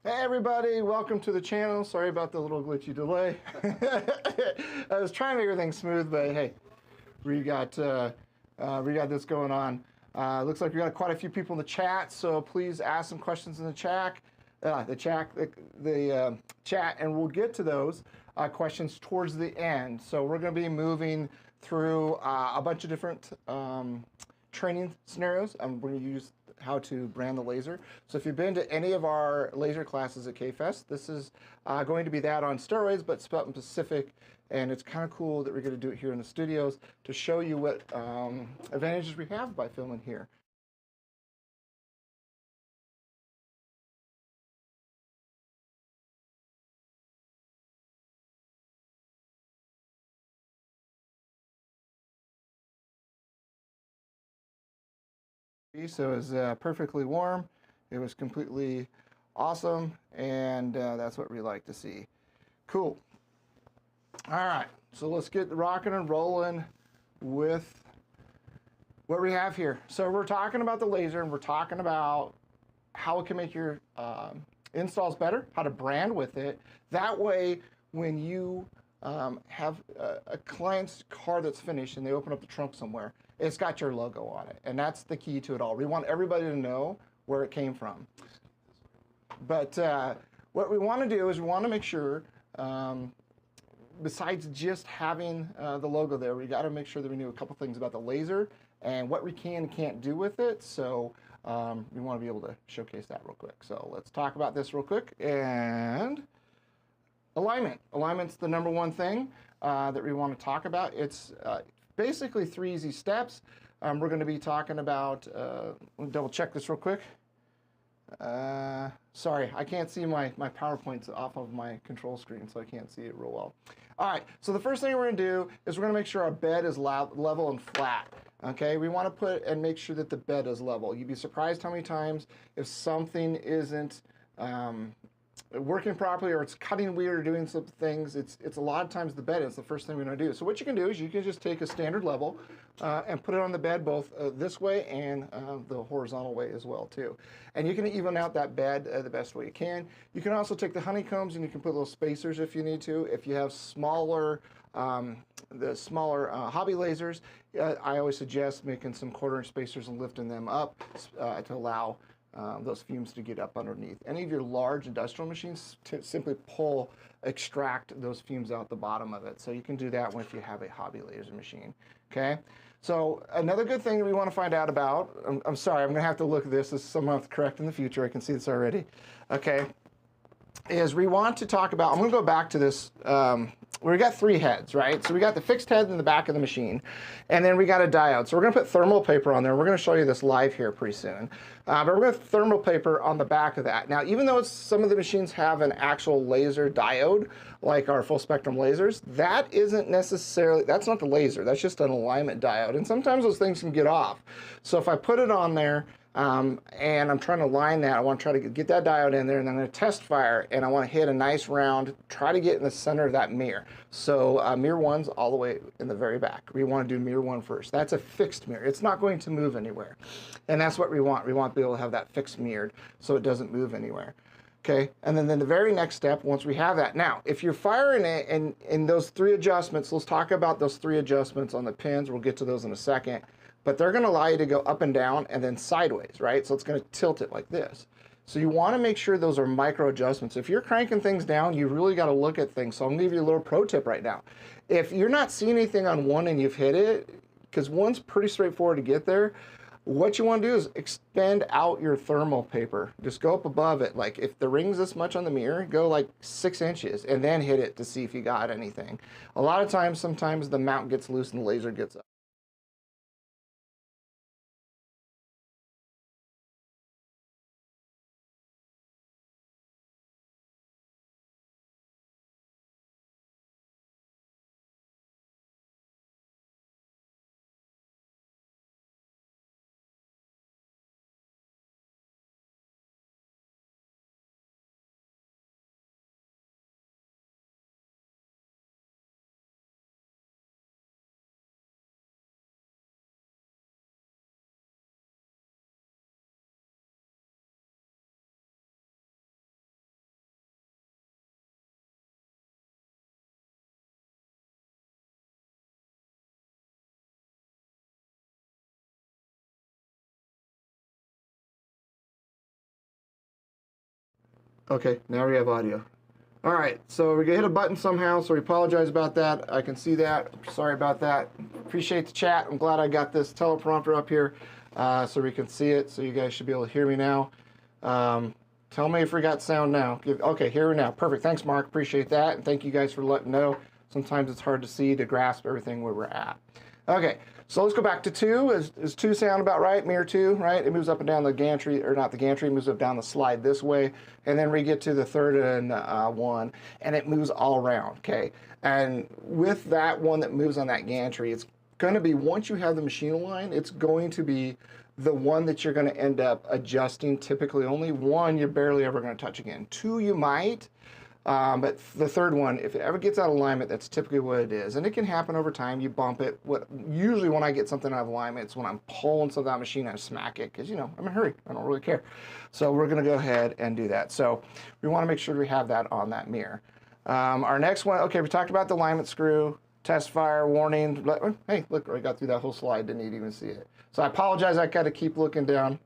Hey everybody, welcome to the channel. Sorry about the little glitchy delay. I was trying to make everything smooth, but hey, we got this going on. Looks like we got quite a few people in the chat, so please ask some questions in the chat, chat, and we'll get to those questions towards the end. So we're going to be moving through a bunch of different training scenarios. We're going to use how to brand the laser. So if you've been to any of our laser classes at K-Fest, this is going to be that on steroids, but something specific. And it's kind of cool that we're going to do it here in the studios to show you what advantages we have by filming here. So it was perfectly warm. It was completely awesome, and that's what we like to see. Cool. All right, so let's get rocking and rolling with what we have here. So we're talking about the laser, and we're talking about how it can make your installs better, how to brand with it. That way, when you have a client's car that's finished and they open up the trunk somewhere, it's got your logo on it. And that's the key to it all. We want everybody to know where it came from. But what we want to do is we want to make sure, besides just having the logo there, we got to make sure that we knew a couple things about the laser and what we can and can't do with it. So we want to be able to showcase that real quick. So let's talk about this real quick. And alignment. Alignment's the number one thing that we want to talk about. It's basically 3 easy steps. We're going to be talking about, double check this real quick. Sorry, I can't see my PowerPoint's off of my control screen, so I can't see it real well. All right, so the first thing we're going to do is we're going to make sure our bed is level and flat. Okay, we want to put and make sure that the bed is level. You'd be surprised how many times if something isn't working properly or it's cutting weird or doing some things, it's a lot of times the bed is the first thing we're going to do. So what you can do is you can just take a standard level and put it on the bed both this way and the horizontal way as well too. And you can even out that bed the best way you can. You can also take the honeycombs and you can put little spacers if you need to. If you have smaller the smaller hobby lasers, I always suggest making some 1/4 inch spacers and lifting them up to allow those fumes to get up underneath. Any of your large industrial machines simply extract those fumes out the bottom of it. So you can do that if you have a hobby laser machine. Okay. So another good thing that we want to find out about, I'm sorry, I'm going to have to look at this as someone have to correct in the future. I can see this already. Okay. Is we want to talk about, I'm going to go back to this, we got 3 heads, right? So we got the fixed head in the back of the machine, and then we got a diode. So we're going to put thermal paper on there. We're going to show you this live here pretty soon. But we're going to put thermal paper on the back of that. Now, even though some of the machines have an actual laser diode, like our full spectrum lasers, that isn't necessarily, that's not the laser. That's just an alignment diode. And sometimes those things can get off. So if I put it on there, and I'm trying to line that. I want to try to get that diode in there, and I'm going to test fire, and I want to hit a nice round, try to get in the center of that mirror. So mirror 1's all the way in the very back. We want to do mirror 1 first. That's a fixed mirror. It's not going to move anywhere. And that's what we want. We want to be able to have that fixed mirrored so it doesn't move anywhere. Okay, and then the very next step, once we have that. Now, if you're firing it in those 3 adjustments, let's talk about those 3 adjustments on the pins. We'll get to those in a second. But they're going to allow you to go up and down and then sideways, right? So it's going to tilt it like this. So you want to make sure those are micro adjustments. If you're cranking things down, you really got to look at things. So I'm going to give you a little pro tip right now. If you're not seeing anything on one and you've hit it, because one's pretty straightforward to get there, what you want to do is extend out your thermal paper. Just go up above it. Like if the ring's this much on the mirror, go like 6 inches and then hit it to see if you got anything. A lot of times, sometimes the mount gets loose and the laser gets up. Okay, now we have audio. All right, so we hit a button somehow, so we apologize about that. I can see that. Sorry about that. Appreciate the chat. I'm glad I got this teleprompter up here so we can see it, so you guys should be able to hear me now. Tell me if we got sound now. Okay, here we now. Perfect. Thanks, Mark. Appreciate that. And thank you guys for letting know. Sometimes it's hard to see, to grasp everything where we're at. Okay, so let's go back to 2. Is 2 sound about right? Mirror 2, right? It moves up and down the gantry, or not the gantry, it moves up down the slide this way. And then we get to the 3rd and 1, and it moves all around, okay? And with that one that moves on that gantry, it's going to be, once you have the machine aligned, it's going to be the one that you're going to end up adjusting. Typically only 1 you're barely ever going to touch again. 2 you might, but the 3rd one, if it ever gets out of alignment, that's typically what it is. And it can happen over time. You bump it. Usually when I get something out of alignment, it's when I'm pulling something out of the machine and I smack it, because, you know, I'm in a hurry. I don't really care. So we're going to go ahead and do that. So we want to make sure we have that on that mirror. Our next one, okay, we talked about the alignment screw, test fire, warning. Hey, look, I got through that whole slide, didn't even see it. So I apologize, I got to keep looking down.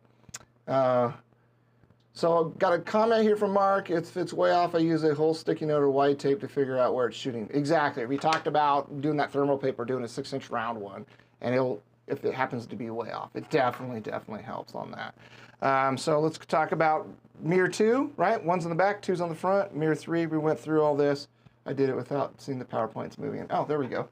So got a comment here from Mark. If it's way off, I use a whole sticky note or white tape to figure out where it's shooting. Exactly. We talked about doing that thermal paper, doing a 6-inch round one, and if it happens to be way off, it definitely helps on that. So let's talk about mirror 2, right? 1's in the back, 2's on the front. Mirror 3, we went through all this. I did it without seeing the PowerPoints moving in. Oh, there we go.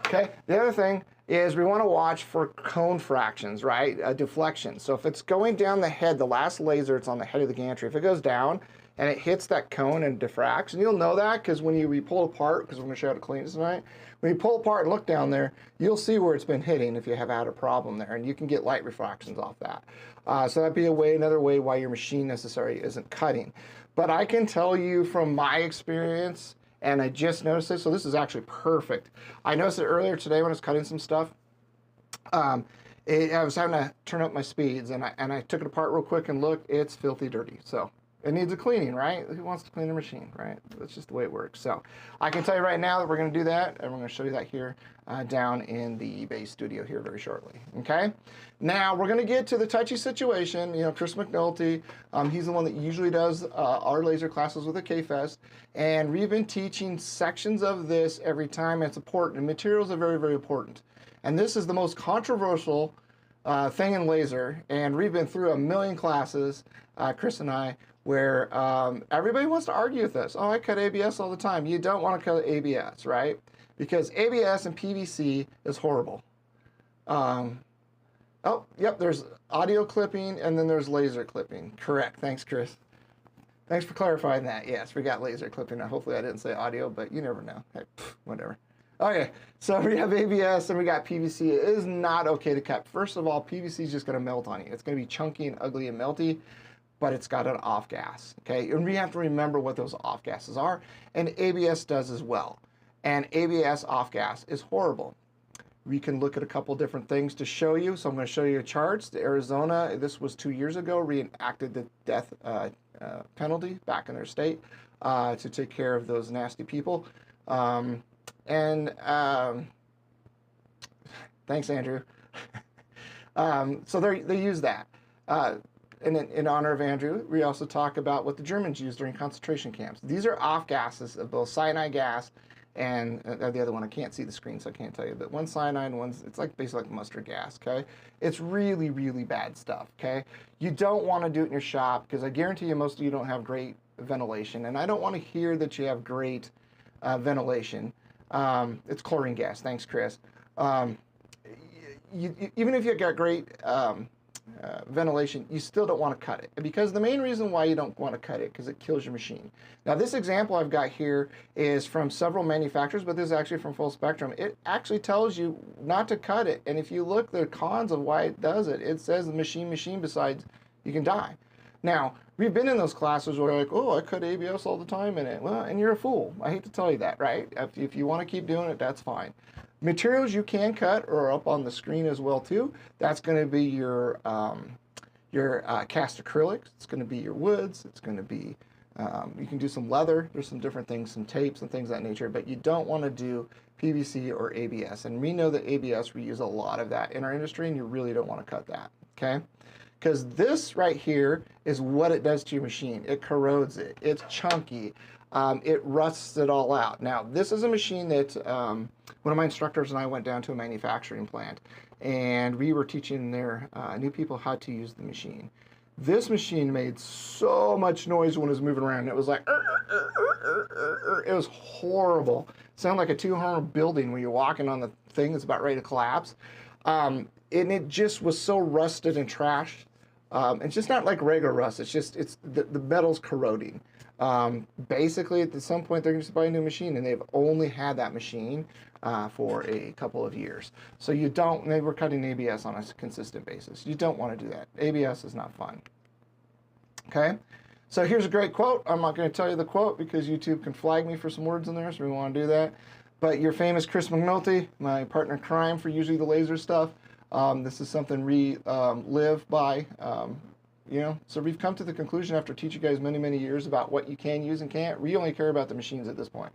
Okay, the other thing is we want to watch for cone fractions, right? Deflection. So if it's going down the head, the last laser, it's on the head of the gantry. If it goes down and it hits that cone and diffracts, and you'll know that because when we pull apart, because we're going to show how to clean it tonight, when you pull apart and look down there, you'll see where it's been hitting if you have had a problem there, and you can get light refractions off that. So that'd be another way why your machine necessarily isn't cutting. But I can tell you from my experience, and I just noticed this, so this is actually perfect. I noticed it earlier today when I was cutting some stuff. I was having to turn up my speeds, and I took it apart real quick and looked, it's filthy dirty. So it needs a cleaning, right? Who wants to clean a machine, right? That's just the way it works. So I can tell you right now that we're going to do that, and we're going to show you that here down in the base studio here very shortly, okay? Now, we're going to get to the touchy situation. You know, Chris McNulty, he's the one that usually does our laser classes with the K-Fest, and we've been teaching sections of this every time. It's important, and materials are very important. And this is the most controversial thing in laser, and we've been through a million classes, Chris and I, where everybody wants to argue with us. Oh, I cut ABS all the time. You don't want to cut ABS, right? Because ABS and PVC is horrible. Oh, yep, there's audio clipping and then there's laser clipping. Correct. Thanks, Chris. Thanks for clarifying that. Yes, we got laser clipping. Now, hopefully I didn't say audio, but you never know. Hey, whatever. Okay, so we have ABS and we got PVC. It is not okay to cut. First of all, PVC is just going to melt on you. It's going to be chunky and ugly and melty, but it's got an off gas, okay? And we have to remember what those off gases are, and ABS does as well. And ABS off gas is horrible. We can look at a couple different things to show you. So I'm going to show you charts. The Arizona, this was 2 years ago, reenacted the death penalty back in their state to take care of those nasty people. Thanks, Andrew. So they use that. In honor of Andrew, we also talk about what the Germans used during concentration camps. These are off gases of both cyanide gas and the other one. I can't see the screen, so I can't tell you. But one's cyanide, it's like basically like mustard gas, okay? It's really bad stuff, okay? You don't want to do it in your shop because I guarantee you most of you don't have great ventilation. And I don't want to hear that you have great ventilation. It's chlorine gas. Thanks, Chris. Even if you've got great ventilation, you still don't want to cut it. Because the main reason why you don't want to cut it, because it kills your machine. Now, this example I've got here is from several manufacturers, but this is actually from Full Spectrum. It actually tells you not to cut it. And if you look the cons of why it does it, it says the machine besides you can die. Now, we've been in those classes where we're like, oh, I cut ABS all the time in it. Well, and you're a fool. I hate to tell you that, right? If you want to keep doing it, that's fine. Materials you can cut are up on the screen as well too. That's going to be your cast acrylics. It's going to be your woods. It's going to be you can do some leather. There's some different things, some tapes and things of that nature. But you don't want to do PVC or ABS. And we know that ABS, we use a lot of that in our industry, and you really don't want to cut that. Okay. because this right here is what it does to your machine. It corrodes it. It's chunky. It rusts it all out. Now, this is a machine that one of my instructors and I went down to a manufacturing plant, and we were teaching their new people how to use the machine. This machine made so much noise when it was moving around. It was like, it was horrible. It sounded like a two-horror building when you're walking on the thing that's about ready to collapse. And it just was so rusted and trashed. It's just not like regular rust. It's just, the metal's corroding. Basically, at some point, they're going to buy a new machine, and they've only had that machine for a couple of years. So you don't, they were cutting ABS on a consistent basis. You don't want to do that. ABS is not fun. Okay? So here's a great quote. I'm not going to tell you the quote because YouTube can flag me for some words in there, so we want to do that. But your famous Chris McNulty, my partner in crime for usually the laser stuff, this is something we live by. So we've come to the conclusion after teaching you guys many, many years about what you can use and can't. We only care about the machines at this point.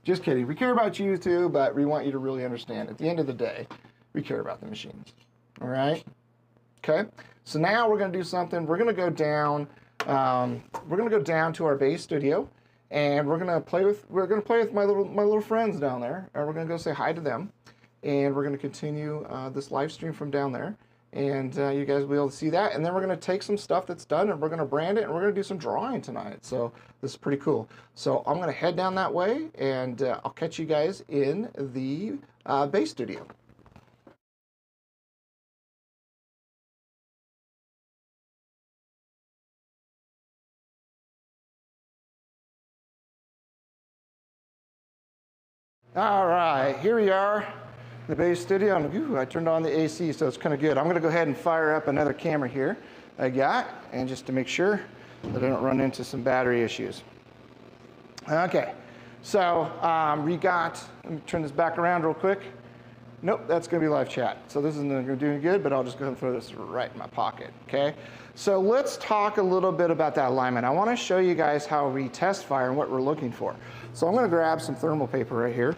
Just kidding. We care about you too, but we want you to really understand. At the end of the day, we care about the machines. All right? Okay? So now we're going to do something. We're going to go down. We're going to go down to our base studio, and we're going to play with my little friends down there, and we're going to go say hi to them, and we're going to continue this live stream from down there. And you guys will be able to see that. And then we're going to take some stuff that's done and we're going to brand it and we're going to do some drawing tonight. So this is pretty cool. So I'm going to head down that way and I'll catch you guys in the base studio. All right, here we are. The base studio, and I turned on the AC, so it's kind of good. I'm going to go ahead and fire up another camera here I got, and just to make sure that I don't run into some battery issues. Okay, so let me turn this back around real quick. Nope, that's going to be live chat. So this isn't going to do any good, but I'll just go ahead and throw this right in my pocket, okay? So let's talk a little bit about that alignment. I want to show you guys how we test fire and what we're looking for. So I'm going to grab some thermal paper right here.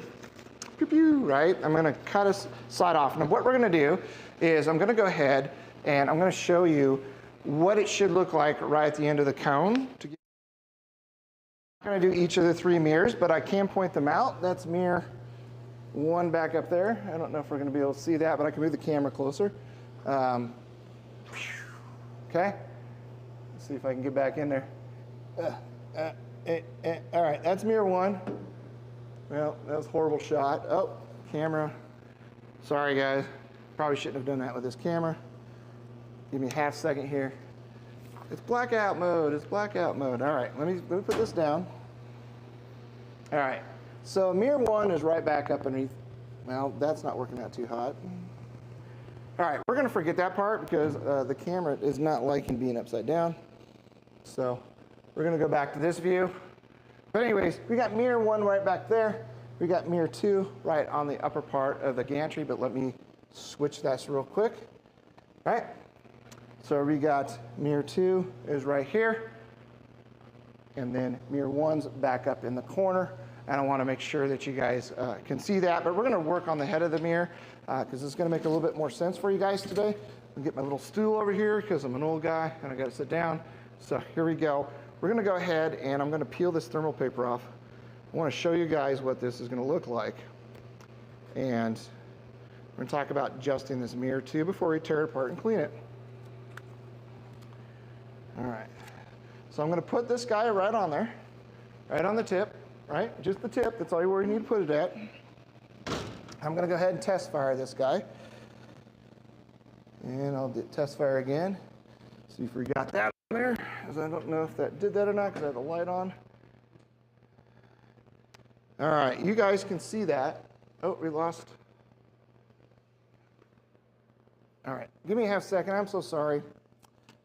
Right? I'm going to cut a side off. Now what we're going to do is I'm going to go ahead and I'm going to show you what it should look like right at the end of the cone. I'm not going to do each of the three mirrors, but I can point them out. That's mirror one back up there. I don't know if we're going to be able to see that, but I can move the camera closer. Okay? Let's see if I can get back in there. All right, that's mirror one. Well, that was a horrible shot. Oh, camera. Sorry, guys. Probably shouldn't have done that with this camera. Give me a half second here. It's blackout mode. It's blackout mode. All right, let me put this down. All right, so mirror one is right back up underneath. Well, that's not working out too hot. All right, we're going to forget that part because the camera is not liking being upside down. So we're going to go back to this view. But anyways, we got mirror one right back there. We got mirror two right on the upper part of the gantry, but let me switch that real quick. All right, so we got mirror two is right here, and then mirror one's back up in the corner. And I want to make sure that you guys can see that, but we're going to work on the head of the mirror because it's going to make a little bit more sense for you guys today. I'll get my little stool over here because I'm an old guy and I got to sit down. So here we go. We're going to go ahead and I'm going to peel this thermal paper off. I want to show you guys what this is going to look like. And we're going to talk about adjusting this mirror too before we tear it apart and clean it. All right. So I'm going to put this guy right on there, right on the tip, right? Just the tip. That's all you need to put it at. I'm going to go ahead and test fire this guy. And I'll test fire again. See if we got that in there, because I don't know if that did that or not because I have the light on. All right, you guys can see that. Oh, we lost. All right, give me a half second. I'm so sorry.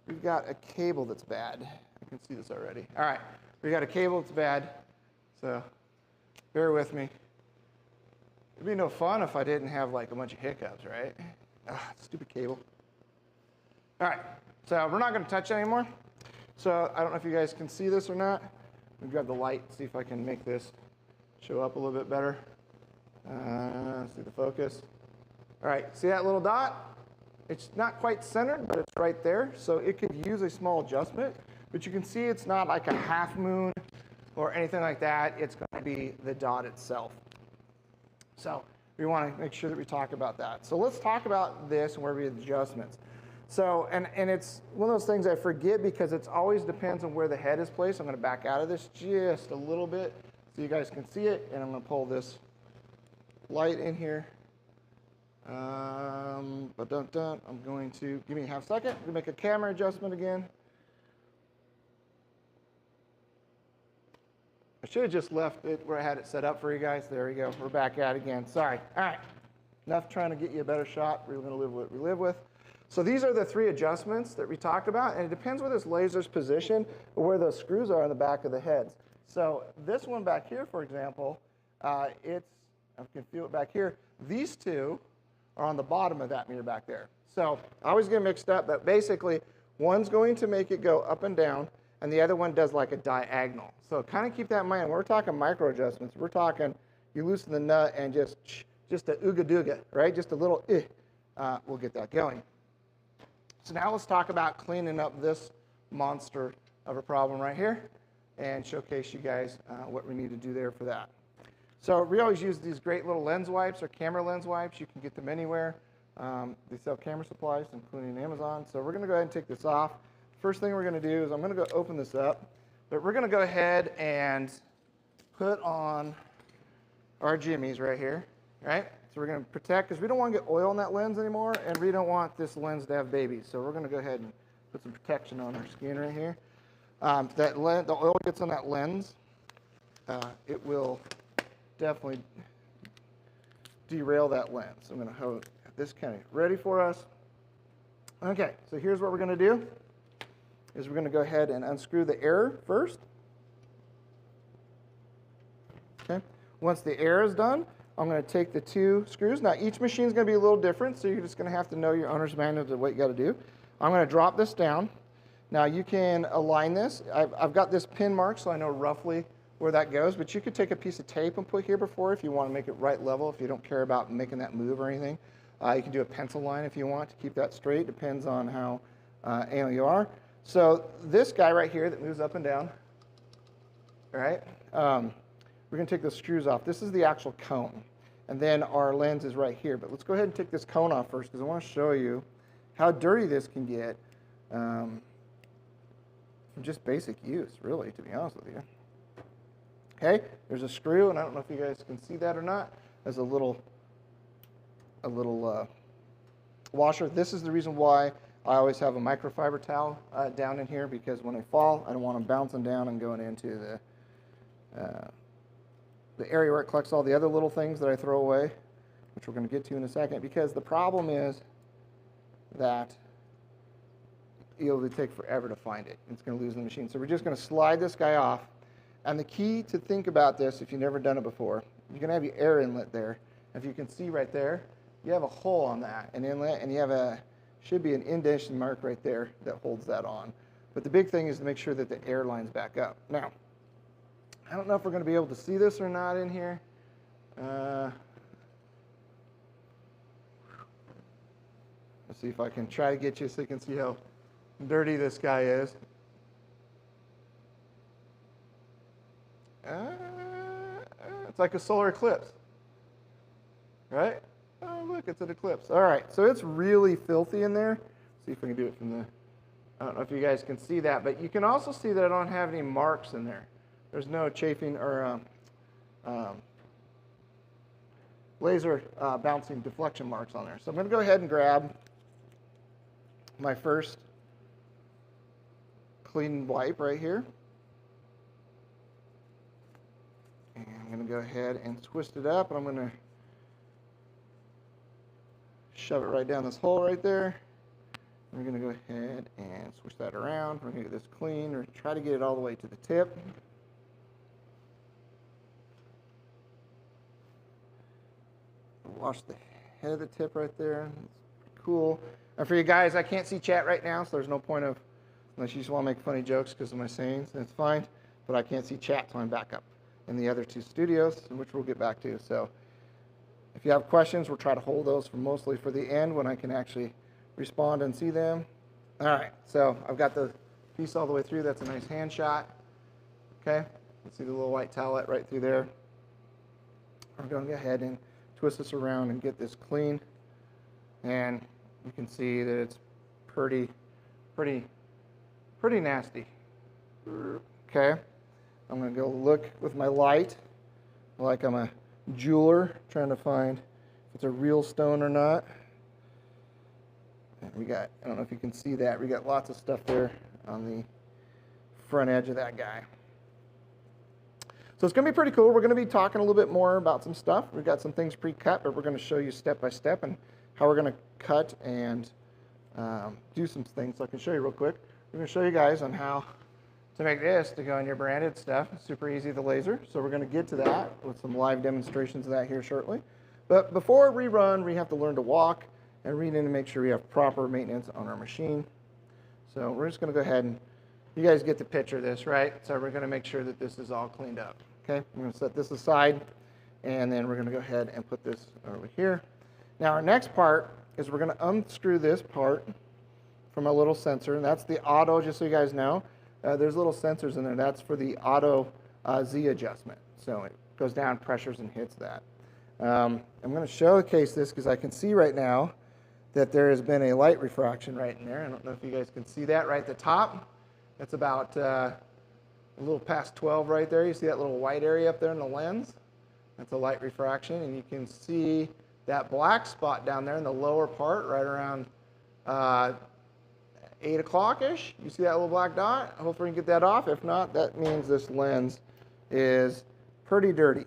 We've got a cable that's bad. I can see this already. All right, we got a cable that's bad, so bear with me. It'd be no fun if I didn't have like a bunch of hiccups, right? Stupid cable. All right, so we're not going to touch it anymore. So I don't know if you guys can see this or not. Let me grab the light, see if I can make this show up a little bit better. See the focus. All right, see that little dot? It's not quite centered, but it's right there. So it could use a small adjustment. But you can see it's not like a half moon or anything like that. It's going to be the dot itself. So we want to make sure that we talk about that. So let's talk about this and where we have adjustments. So, and it's one of those things I forget because it always depends on where the head is placed. I'm going to back out of this just a little bit so you guys can see it. And I'm going to pull this light in here. I'm going to, give me a half second to make a camera adjustment again. I should have just left it where I had it set up for you guys. There we go. We're back at it again. Sorry. All right. Enough trying to get you a better shot. We're going to live with what we live with. So these are the 3 adjustments that we talked about. And it depends where this laser's positioned or where those screws are on the back of the heads. So this one back here, for example, I can feel it back here. These 2 are on the bottom of that mirror back there. So I always get mixed up, but basically one's going to make it go up and down, and the other one does like a diagonal. So kind of keep that in mind. When we're talking micro adjustments, we're talking you loosen the nut and just a ooga dooga, right? Just a little we'll get that going. So now let's talk about cleaning up this monster of a problem right here and showcase you guys what we need to do there for that. So we always use these great little lens wipes or camera lens wipes. You can get them anywhere. They sell camera supplies, including Amazon. So we're going to go ahead and take this off. First thing we're going to do is I'm going to go open this up. But we're going to go ahead and put on our jimmies right here, right? So we're going to protect, because we don't want to get oil in that lens anymore, and we don't want this lens to have babies. So we're going to go ahead and put some protection on our skin right here. The oil gets on that lens, it will definitely derail that lens. So I'm going to have this kind of ready for us. Okay, so here's what we're going to do. Is we're going to go ahead and unscrew the air first. Okay. Once the air is done, I'm going to take the 2 screws. Now each machine is going to be a little different, so you're just going to have to know your owner's manual of what you got to do. I'm going to drop this down. Now you can align this. I've got this pin mark, so I know roughly where that goes, but you could take a piece of tape and put here before if you want to make it right level, if you don't care about making that move or anything. You can do a pencil line if you want to keep that straight. Depends on how anal you are. So this guy right here that moves up and down, all right, we're going to take those screws off. This is the actual cone, and then our lens is right here. But let's go ahead and take this cone off first because I want to show you how dirty this can get from just basic use, really, to be honest with you. Okay, there's a screw, and I don't know if you guys can see that or not. There's a little washer. This is the reason why I always have a microfiber towel down in here, because when I fall, I don't want them bouncing down and going into the area where it collects all the other little things that I throw away, which we're going to get to in a second, because the problem is that it'll take forever to find it. It's going to lose the machine. So we're just going to slide this guy off. And the key to think about this, if you've never done it before, you're going to have your air inlet there. If you can see right there, you have a hole on that, an inlet, and you have should be an indentation mark right there that holds that on. But the big thing is to make sure that the air lines back up. Now, I don't know if we're going to be able to see this or not in here. Let's see if I can try to get you so you can see how dirty this guy is. It's like a solar eclipse, right? Oh, look, it's an eclipse. All right, so it's really filthy in there. See if I can do it from the, I don't know if you guys can see that, but you can also see that I don't have any marks in there. There's no chafing or laser bouncing deflection marks on there. So I'm going to go ahead and grab my first clean wipe right here. And I'm going to go ahead and twist it up, and I'm going to shove it right down this hole right there. We're going to go ahead and switch that around. We're going to get this clean, or try to get it all the way to the tip. Wash the head of the tip right there. It's cool. And for you guys, I can't see chat right now, so there's no point of, unless you just want to make funny jokes because of my sayings, that's fine. But I can't see chat, so I'm back up in the other 2 studios, which we'll get back to. So if you have questions, we'll try to hold those for mostly for the end when I can actually respond and see them. All right, so I've got the piece all the way through. That's a nice hand shot. Okay, you see the little white towelette right through there. I'm going to go ahead and twist this around and get this clean. And you can see that it's pretty nasty. Okay, I'm going to go look with my light like I'm a jeweler trying to find if it's a real stone or not. And we got, I don't know if you can see that, we got lots of stuff there on the front edge of that guy. So it's going to be pretty cool. We're going to be talking a little bit more about some stuff. We've got some things pre-cut, but we're going to show you step by step and how we're going to cut and do some things. So I can show you real quick. We're going to show you guys on how to make this to go in your branded stuff. It's super easy, the laser. So we're going to get to that with some live demonstrations of that here shortly. But before we run, we have to learn to walk and read in to make sure we have proper maintenance on our machine. So we're just going to go ahead and, you guys get the picture of this, right? So we're going to make sure that this is all cleaned up. Okay, I'm going to set this aside, and then we're going to go ahead and put this over here. Now our next part is we're going to unscrew this part from a little sensor, and that's the auto, just so you guys know. There's little sensors in there. That's for the auto Z adjustment. So it goes down, pressures, and hits that. I'm going to showcase this because I can see right now that there has been a light refraction right in there. I don't know if you guys can see that right at the top. That's about a little past 12 right there. You see that little white area up there in the lens? That's a light refraction, and you can see that black spot down there in the lower part right around 8 o'clock-ish. You see that little black dot? Hopefully you can get that off. If not, that means this lens is pretty dirty,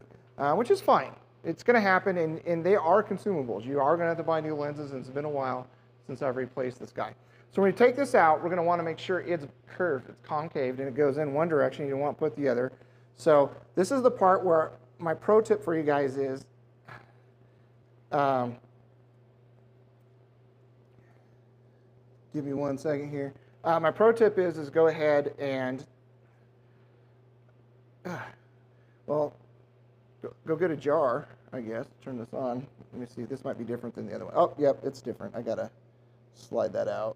which is fine. It's going to happen, and they are consumables. You are going to have to buy new lenses, and it's been a while since I've replaced this guy. So when you take this out, we're going to want to make sure it's curved, it's concaved, and it goes in one direction. You don't want to put the other. So this is the part where my pro tip for you guys is give me 1 second here. My pro tip is go ahead and, well, go get a jar, I guess. Turn this on. Let me see. This might be different than the other one. Oh, yep, it's different. I got to slide that out.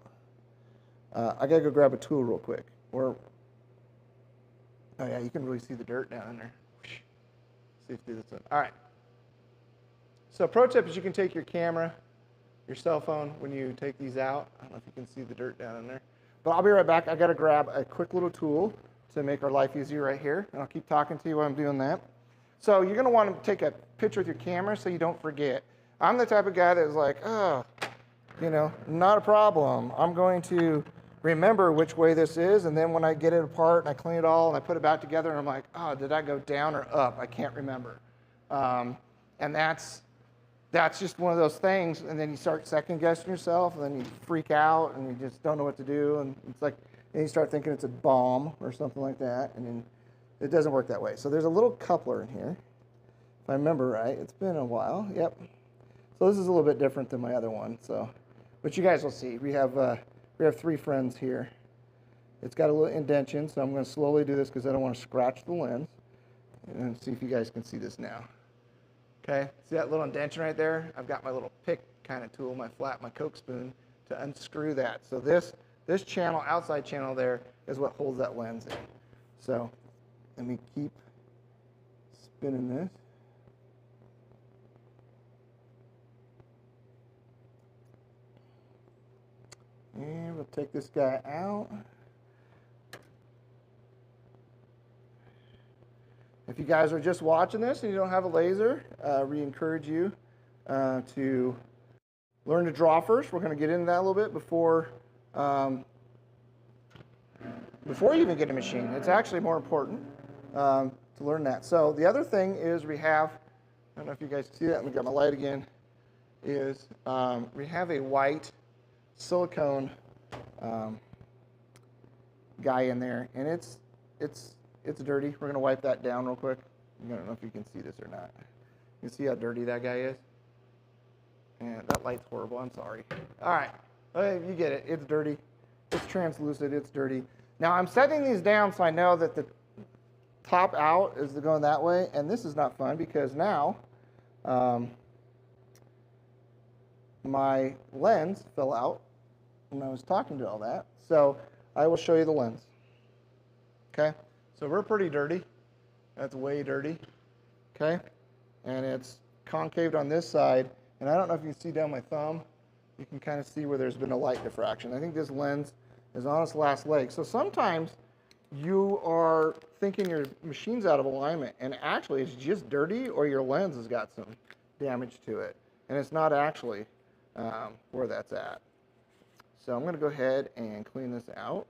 I got to go grab a tool real quick. Or, oh, yeah, you can really see the dirt down in there. See if do this one. All right. So pro tip is you can take your camera, your cell phone, when you take these out. I don't know if you can see the dirt down in there. But I'll be right back. I got to grab a quick little tool to make our life easier right here. And I'll keep talking to you while I'm doing that. So you're going to want to take a picture with your camera so you don't forget. I'm the type of guy that's like, oh, you know, not a problem. I'm going to remember which way this is, and then when I get it apart and I clean it all and I put it back together, and I'm like, oh, did I go down or up? I can't remember. And that's just one of those things, and then you start second guessing yourself, and then you freak out, and you just don't know what to do, and it's like, and you start thinking it's a bomb or something like that, and then it doesn't work that way. So there's a little coupler in here, if I remember right. It's been a while. Yep. So this is a little bit different than my other one. So, but you guys will see. We have 3 friends here. It's got a little indentation, so I'm going to slowly do this because I don't want to scratch the lens. And see if you guys can see this now. Okay, see that little indentation right there? I've got my little pick kind of tool, my Coke spoon, to unscrew that. So this channel, outside channel there, is what holds that lens in. So let me keep spinning this. And we'll take this guy out. If you guys are just watching this and you don't have a laser, we encourage you to learn to draw first. We're going to get into that a little bit before you even get a machine. It's actually more important to learn that. So the other thing is we have, I don't know if you guys can see that, let me get my light again, is we have a white silicone guy in there, and it's dirty. We're going to wipe that down real quick. I don't know if you can see this or not. You can see how dirty that guy is? And that light's horrible. I'm sorry. All right. You get it. It's dirty. It's translucent. It's dirty. Now, I'm setting these down so I know that the top out is going that way, and this is not fun because now my lens fell out when I was talking to all that. So I will show you the lens. Okay, so we're pretty dirty. That's way dirty. Okay, and it's concaved on this side. And I don't know if you can see down my thumb. You can kind of see where there's been a light diffraction. I think this lens is on its last leg. So sometimes you are thinking your machine's out of alignment, and actually it's just dirty, or your lens has got some damage to it, and it's not actually where that's at. So I'm going to go ahead and clean this out.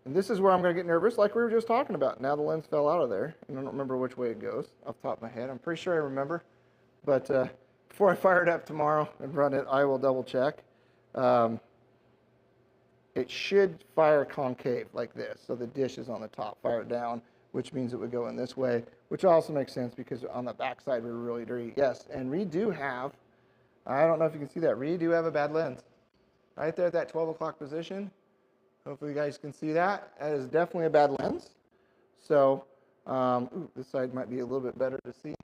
And this is where I'm going to get nervous, like we were just talking about. Now the lens fell out of there, and I don't remember which way it goes off the top of my head. I'm pretty sure I remember, but before I fire it up tomorrow and run it, I will double check. It should fire concave like this, so the dish is on the top, fire it down, which means it would go in this way, which also makes sense because on the back side we're really dirty. Yes, and we do have, I don't know if you can see that, we do have a bad lens. Right there at that 12 o'clock position. Hopefully you guys can see that. That is definitely a bad lens. So this side might be a little bit better to see. See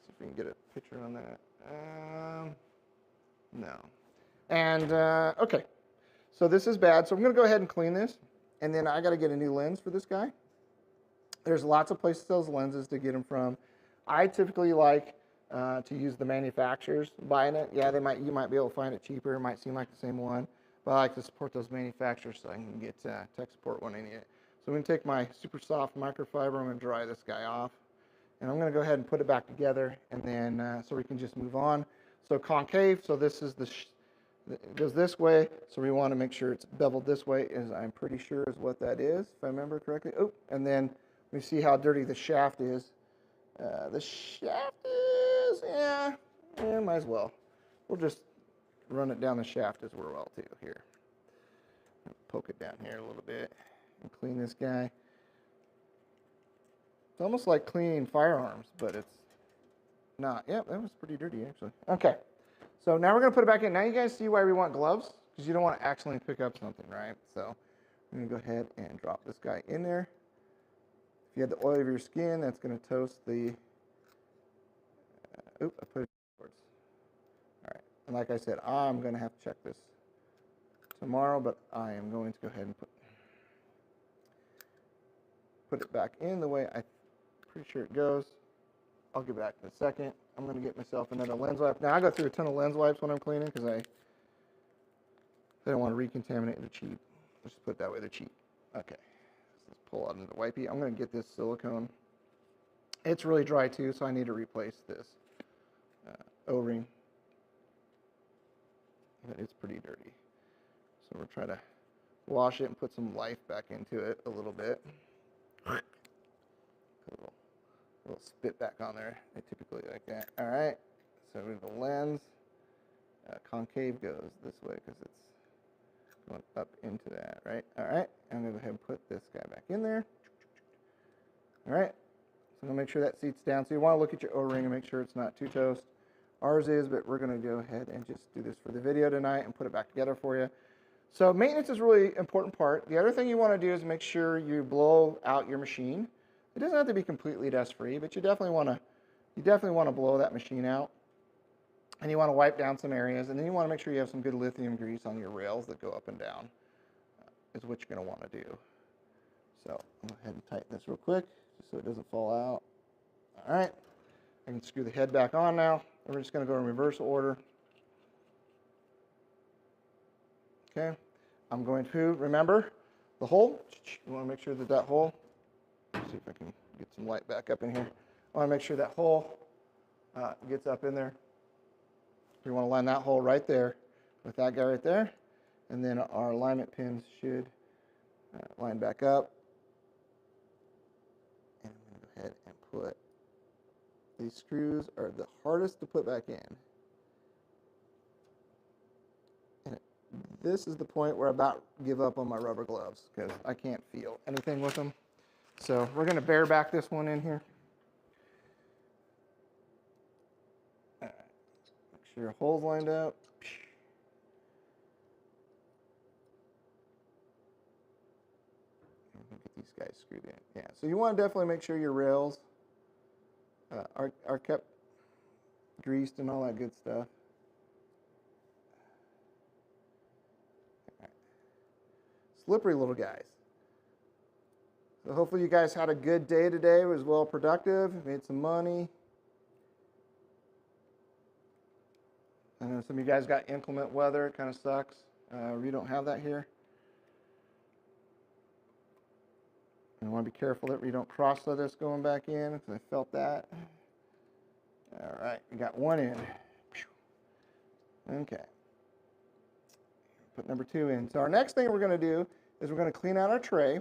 if we can get a picture on that. No. And okay, so this is bad. So I'm going to go ahead and clean this, and then I got to get a new lens for this guy. There's lots of places those lenses to get them from. I typically like to use the manufacturers buying it. Yeah, you might be able to find it cheaper. It might seem like the same one, but I like to support those manufacturers so I can get tech support when I need it. So I'm going to take my super soft microfiber. I'm going to dry this guy off, and I'm going to go ahead and put it back together, and then so we can just move on. So concave. So this is it goes this way, so we want to make sure it's beveled this way, as I'm pretty sure is what that is, if I remember correctly. Oh, and then we see how dirty the shaft is. The shaft is, yeah, might as well. We'll just run it down the shaft as well too here. Poke it down here a little bit and clean this guy. It's almost like cleaning firearms, but it's not. Yep, that was pretty dirty actually. Okay. So now we're going to put it back in. Now you guys see why we want gloves, because you don't want to accidentally pick up something, right? So I'm going to go ahead and drop this guy in there. If you had the oil of your skin, that's going to toast the, I put it towards. All right, and like I said, I'm going to have to check this tomorrow, but I am going to go ahead and put it back in the way I'm pretty sure it goes. I'll get back in a second. I'm going to get myself another lens wipe. Now, I go through a ton of lens wipes when I'm cleaning because I don't want to recontaminate. They're cheap. Let's just put it that way. They're cheap. Okay. Let's pull out another wipey. I'm going to get this silicone. It's really dry, too, so I need to replace this O-ring. But it's pretty dirty. So we'll try to wash it and put some life back into it a little bit. A little spit back on there. I typically like that. All right. So we have the lens. Concave goes this way because it's going up into that, right? All right. I'm going to go ahead and put this guy back in there. All right. So I'm going to make sure that seats down. So you want to look at your O-ring and make sure it's not too toast. Ours is, but we're going to go ahead and just do this for the video tonight and put it back together for you. So maintenance is a really important part. The other thing you want to do is make sure you blow out your machine. It doesn't have to be completely dust-free, but you definitely want to blow that machine out. And you want to wipe down some areas, and then you want to make sure you have some good lithium grease on your rails that go up and down. Is what you're going to want to do. So I'll go ahead and tighten this real quick, just so it doesn't fall out. All right, I can screw the head back on now, and we're just going to go in reverse order. Okay, I'm going to remember the hole. You want to make sure that that hole. Let's see if I can get some light back up in here. I want to make sure that hole gets up in there. We want to line that hole right there with that guy right there. And then our alignment pins should line back up. And I'm going to go ahead and put, these screws are the hardest to put back in. And this is the point where I about give up on my rubber gloves because I can't feel anything with them. So we're going to bear back this one in here. All right. Make sure your hole's lined up. Get these guys screwed in. Yeah, so you want to definitely make sure your rails are kept greased and all that good stuff. Slippery little guys. So hopefully you guys had a good day today. It was well productive, made some money. I know some of you guys got inclement weather. It kind of sucks. We don't have that here. I want to be careful that we don't cross-thread this going back in, because I felt that. All right, we got one in. Okay. Put number 2 in. So our next thing we're going to do is we're going to clean out our tray,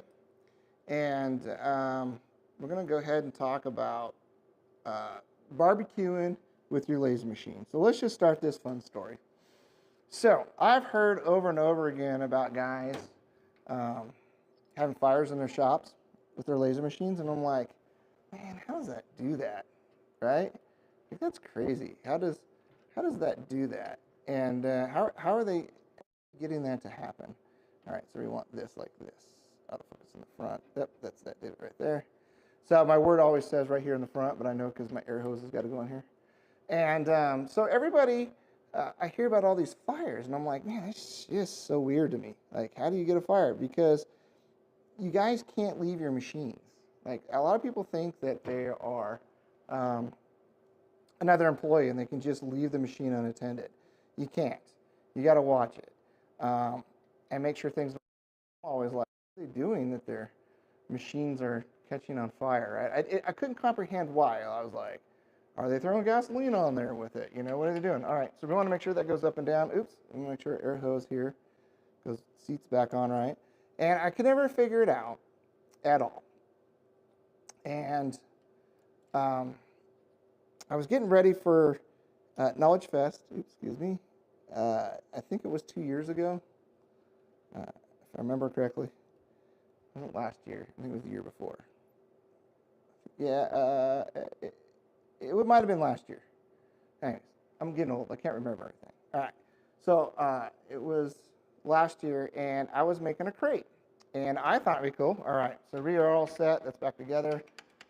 and we're going to go ahead and talk about barbecuing with your laser machine. So let's just start this fun story. So I've heard over and over again about guys having fires in their shops with their laser machines, and I'm like, man, how does that do that, right? Like, that's crazy. How does that do that? And how are they getting that to happen? All right, so we want this like this. Autofocus in the front. Yep, that did it right there. So my word always says right here in the front, but I know because my air hose has got to go in here. And so everybody, I hear about all these fires, and I'm like, man, that's just so weird to me. Like, how do you get a fire? Because you guys can't leave your machines. Like, a lot of people think that they are another employee and they can just leave the machine unattended. You can't. You got to watch it and make sure things are always like, what are they doing that their machines are catching on fire? I couldn't comprehend why. I was like, are they throwing gasoline on there with it? You know, what are they doing? All right, so we want to make sure that goes up and down. Oops, let me make sure air hose here goes, seat's back on right. And I could never figure it out at all. And I was getting ready for Knowledge Fest. Oops, excuse me. I think it was 2 years ago, if I remember correctly. It wasn't last year. I think it was the year before. Yeah, it might have been last year. Anyways, I'm getting old. I can't remember everything. All right. So it was last year, and I was making a crate. And I thought it'd be cool. All right, so we are all set. That's back together.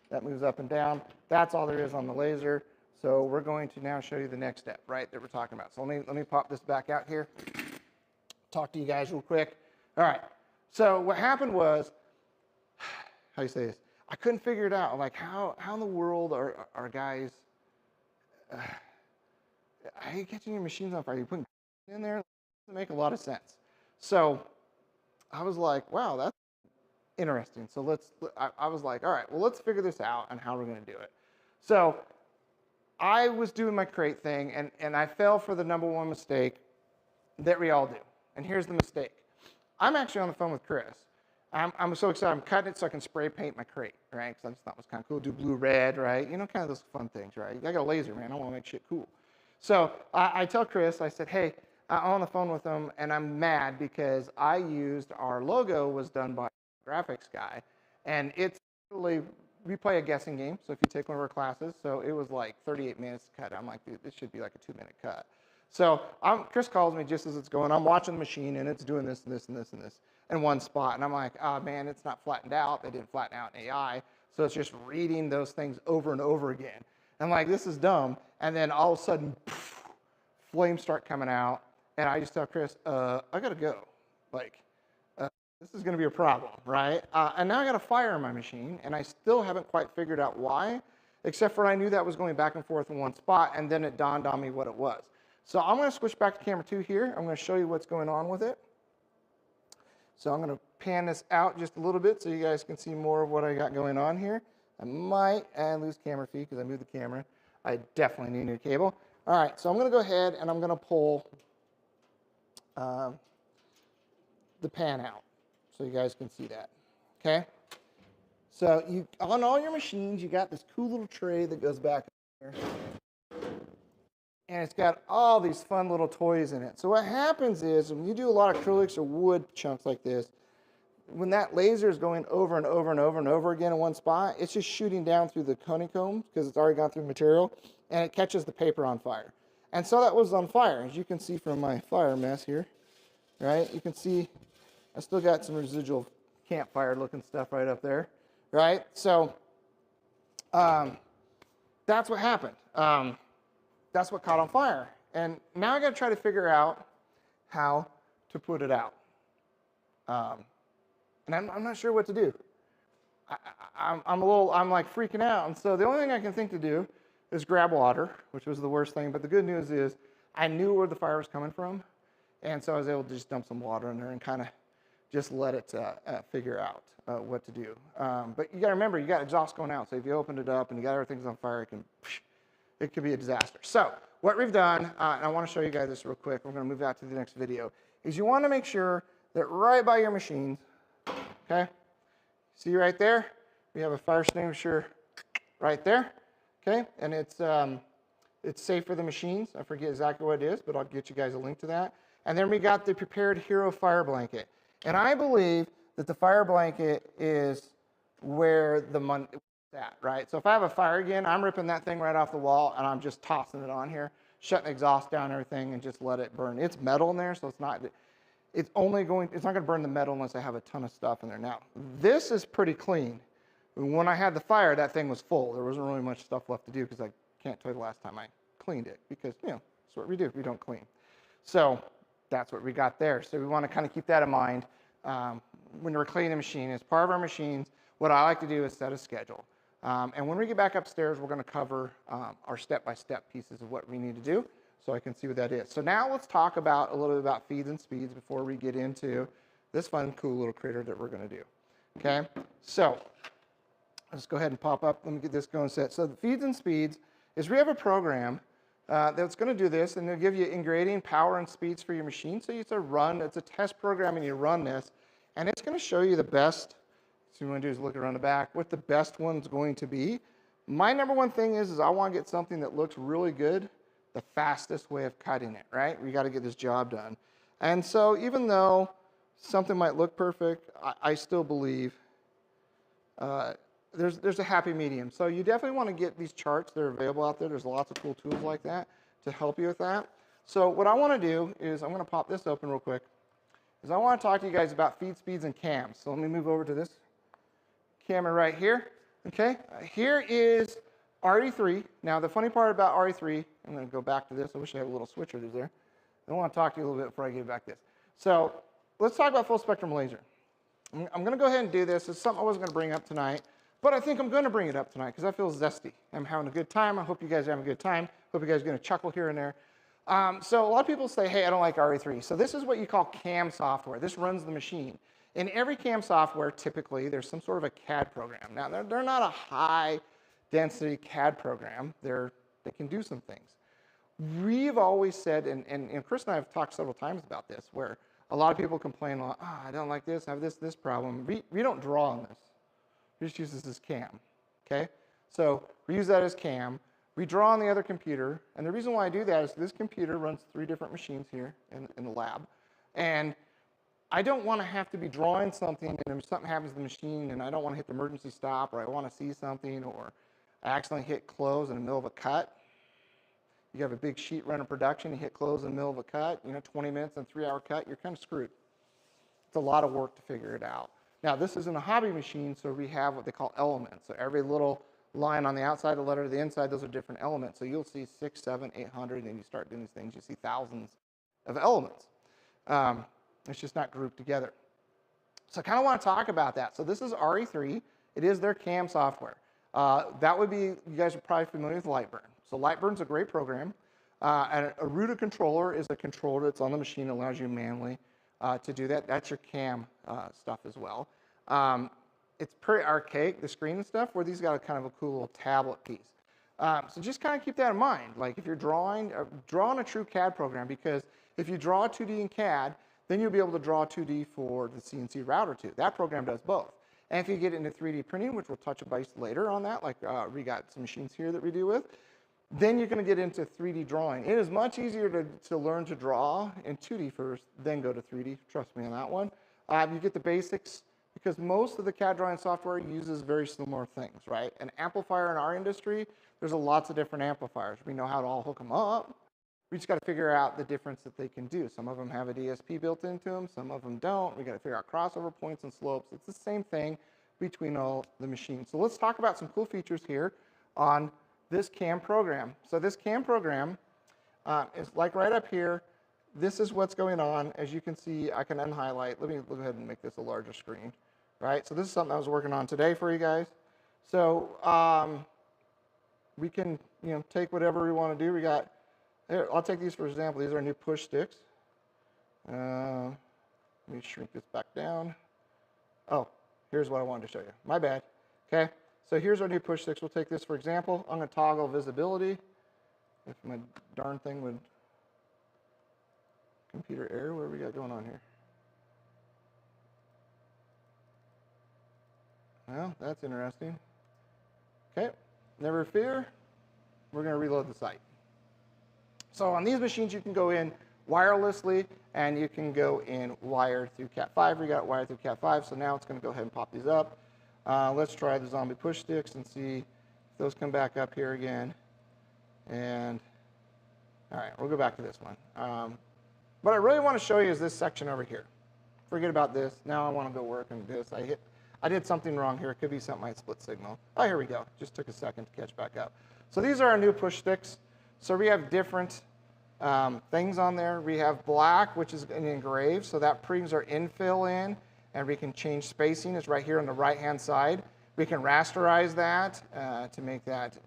That moves up and down. That's all there is on the laser. So we're going to now show you the next step, right, that we're talking about. So let me pop this back out here. Talk to you guys real quick. All right. So what happened was, how do you say this? I couldn't figure it out. Like, how in the world are guys, are you catching your machines on fire? Are you putting in there? It doesn't make a lot of sense. So I was like, wow, that's interesting. So I was like, all right, well, let's figure this out and how we're going to do it. So I was doing my crate thing, and I fell for the #1 mistake that we all do. And here's the mistake. I'm actually on the phone with Chris. I'm so excited. I'm cutting it so I can spray paint my crate, right? Because I just thought it was kind of cool. Do blue, red, right? You know, kind of those fun things, right? I got a laser, man. I want to make shit cool. So I tell Chris, I said, hey, I'm on the phone with him, and I'm mad because I used our logo was done by a graphics guy, and it's really, we play a guessing game. So if you take one of our classes, so it was like 38 minutes to cut. I'm like, dude, this should be like a 2-minute cut. So Chris calls me just as it's going. I'm watching the machine, and it's doing this and this and this and this in one spot. And I'm like, oh, man, it's not flattened out. They didn't flatten out in AI. So it's just reading those things over and over again. I'm like, this is dumb. And then all of a sudden, poof, flames start coming out. And I just tell Chris, I got to go. Like, this is going to be a problem, right? And now I got a fire in my machine, and I still haven't quite figured out why, except for I knew that was going back and forth in one spot, and then it dawned on me what it was. So I'm going to switch back to camera 2 here. I'm going to show you what's going on with it. So I'm going to pan this out just a little bit so you guys can see more of what I got going on here. I might lose camera feed because I moved the camera. I definitely need a new cable. All right, so I'm going to go ahead and I'm going to pull the pan out so you guys can see that, okay? So on all your machines, you got this cool little tray that goes back here. And it's got all these fun little toys in it. So what happens is when you do a lot of acrylics or wood chunks like this, when that laser is going over and over and over and over again in one spot, it's just shooting down through the honeycomb because it's already gone through material, and it catches the paper on fire. And so that was on fire, as you can see from my fire mess here, right? You can see I still got some residual campfire looking stuff right up there, right? So that's what happened. that's what caught on fire. And now I got to try to figure out how to put it out. And I'm not sure what to do. I'm like freaking out. And so the only thing I can think to do is grab water, which was the worst thing. But the good news is I knew where the fire was coming from. And so I was able to just dump some water in there and kind of just let it figure out what to do. But you got to remember, you got exhaust going out. So if you opened it up and you got everything's on fire, it could be a disaster. So what we've done, and I want to show you guys this real quick. We're going to move out to the next video, is you want to make sure that right by your machines, okay, see right there, we have a fire extinguisher right there, okay, and it's safe for the machines. I forget exactly what it is, but I'll get you guys a link to that. And then we got the Prepared Hero fire blanket. And I believe that the fire blanket is where the money is at, right? So if I have a fire again, I'm ripping that thing right off the wall and I'm just tossing it on here, shutting the exhaust down and everything and just let it burn. It's metal in there, so it's not going to burn the metal unless I have a ton of stuff in there. Now, this is pretty clean. When I had the fire, that thing was full. There wasn't really much stuff left to do because I can't tell you the last time I cleaned it because, that's what we do. We don't clean. So that's what we got there. So we want to kind of keep that in mind when we're cleaning the machine. As part of our machines, what I like to do is set a schedule. And when we get back upstairs, we're going to cover our step-by-step pieces of what we need to do so I can see what that is. So now let's talk a little bit about feeds and speeds before we get into this fun, cool little critter that we're going to do. Okay? So let's go ahead and pop up. Let me get this going set. So the feeds and speeds is we have a program that's going to do this, and they'll give you engraving, power, and speeds for your machine. So it's a test program, and you run this, and it's going to show you the best. So what you want to do is look around the back, what the best one's going to be. My number one thing is I want to get something that looks really good, the fastest way of cutting it, right? We got to get this job done. And so even though something might look perfect, I still believe there's a happy medium. So you definitely want to get these charts that are available out there. There's lots of cool tools like that to help you with that. So what I want to do is I'm going to pop this open real quick. Is I want to talk to you guys about feed speeds and cams. So let me move over to this camera right here. Okay, here is RE3. Now the funny part about RE3, I'm going to go back to this. I wish I had a little switcher there. I want to talk to you a little bit before I get back to this. So let's talk about full spectrum laser. I'm going to go ahead and do this. It's something I wasn't going to bring up tonight, but I think I'm going to bring it up tonight because I feel zesty. I'm having a good time. I hope you guys are having a good time. Hope you guys are going to chuckle here and there. So a lot of people say, hey, I don't like RE3. So this is what you call CAM software. This runs the machine. In every CAM software, typically, there's some sort of a CAD program. Now, they're not a high-density CAD program. They can do some things. We've always said, and Chris and I have talked several times about this, where a lot of people complain, oh, I don't like this, I have this problem. We don't draw on this. We just use this as CAM, okay? So we use that as CAM. We draw on the other computer, and the reason why I do that is this computer runs 3 different machines here in the lab, and I don't want to have to be drawing something and something happens to the machine and I don't want to hit the emergency stop or I want to see something or I accidentally hit close in the middle of a cut. You have a big sheet run of production, you hit close in the middle of a cut, 20 minutes and 3-hour cut, you're kind of screwed. It's a lot of work to figure it out. Now, this isn't a hobby machine, so we have what they call elements. So every little line on the outside of the letter to the inside, those are different elements. So you'll see 6, 7, 800, and you start doing these things, you see thousands of elements. It's just not grouped together. So I kind of want to talk about that. So this is RE3. It is their CAM software. That would be, you guys are probably familiar with Lightburn. So Lightburn's a great program. And a Ruta controller is a controller that's on the machine that allows you manually to do that. That's your CAM stuff as well. It's pretty archaic, the screen and stuff, where these got a kind of a cool little tablet piece. So just kind of keep that in mind. Like if you're drawing, draw on a true CAD program, because if you draw 2D in CAD, then you'll be able to draw 2D for the CNC router too. That program does both. And if you get into 3D printing, which we'll touch base later on that, like we got some machines here that we do with, then you're going to get into 3D drawing. It is much easier to learn to draw in 2D first, then go to 3D. Trust me on that one. You get the basics, because most of the CAD drawing software uses very similar things, right? An amplifier in our industry, there's lots of different amplifiers. We know how to all hook them up. We just got to figure out the difference that they can do. Some of them have a DSP built into them, some of them don't. We got to figure out crossover points and slopes. It's the same thing between all the machines. So let's talk about some cool features here on this CAM program. So this CAM program is like right up here. This is what's going on. As you can see, I can unhighlight. Let me go ahead and make this a larger screen, right? So this is something I was working on today for you guys. So we can, take whatever we want to do. We got, here, I'll take these for example. These are new push sticks. Let me shrink this back down. Oh, here's what I wanted to show you. My bad. Okay, so here's our new push sticks. We'll take this for example. I'm going to toggle visibility. If my darn thing would, computer error, what do we got going on here? Well, that's interesting. Okay, never fear. We're going to reload the site. So on these machines, you can go in wirelessly, and you can go in wired through Cat5. We got wired through Cat5, so now it's going to go ahead and pop these up. Let's try the zombie push sticks and see if those come back up here again. And all right, we'll go back to this one. What I really want to show you is this section over here. Forget about this. Now I want to go work on this. I did something wrong here. It could be something like split signal. Oh, here we go. Just took a second to catch back up. So these are our new push sticks. So we have different things on there. We have black, which is an engrave. So that brings our infill in, and we can change spacing. It's right here on the right-hand side. We can rasterize that to make that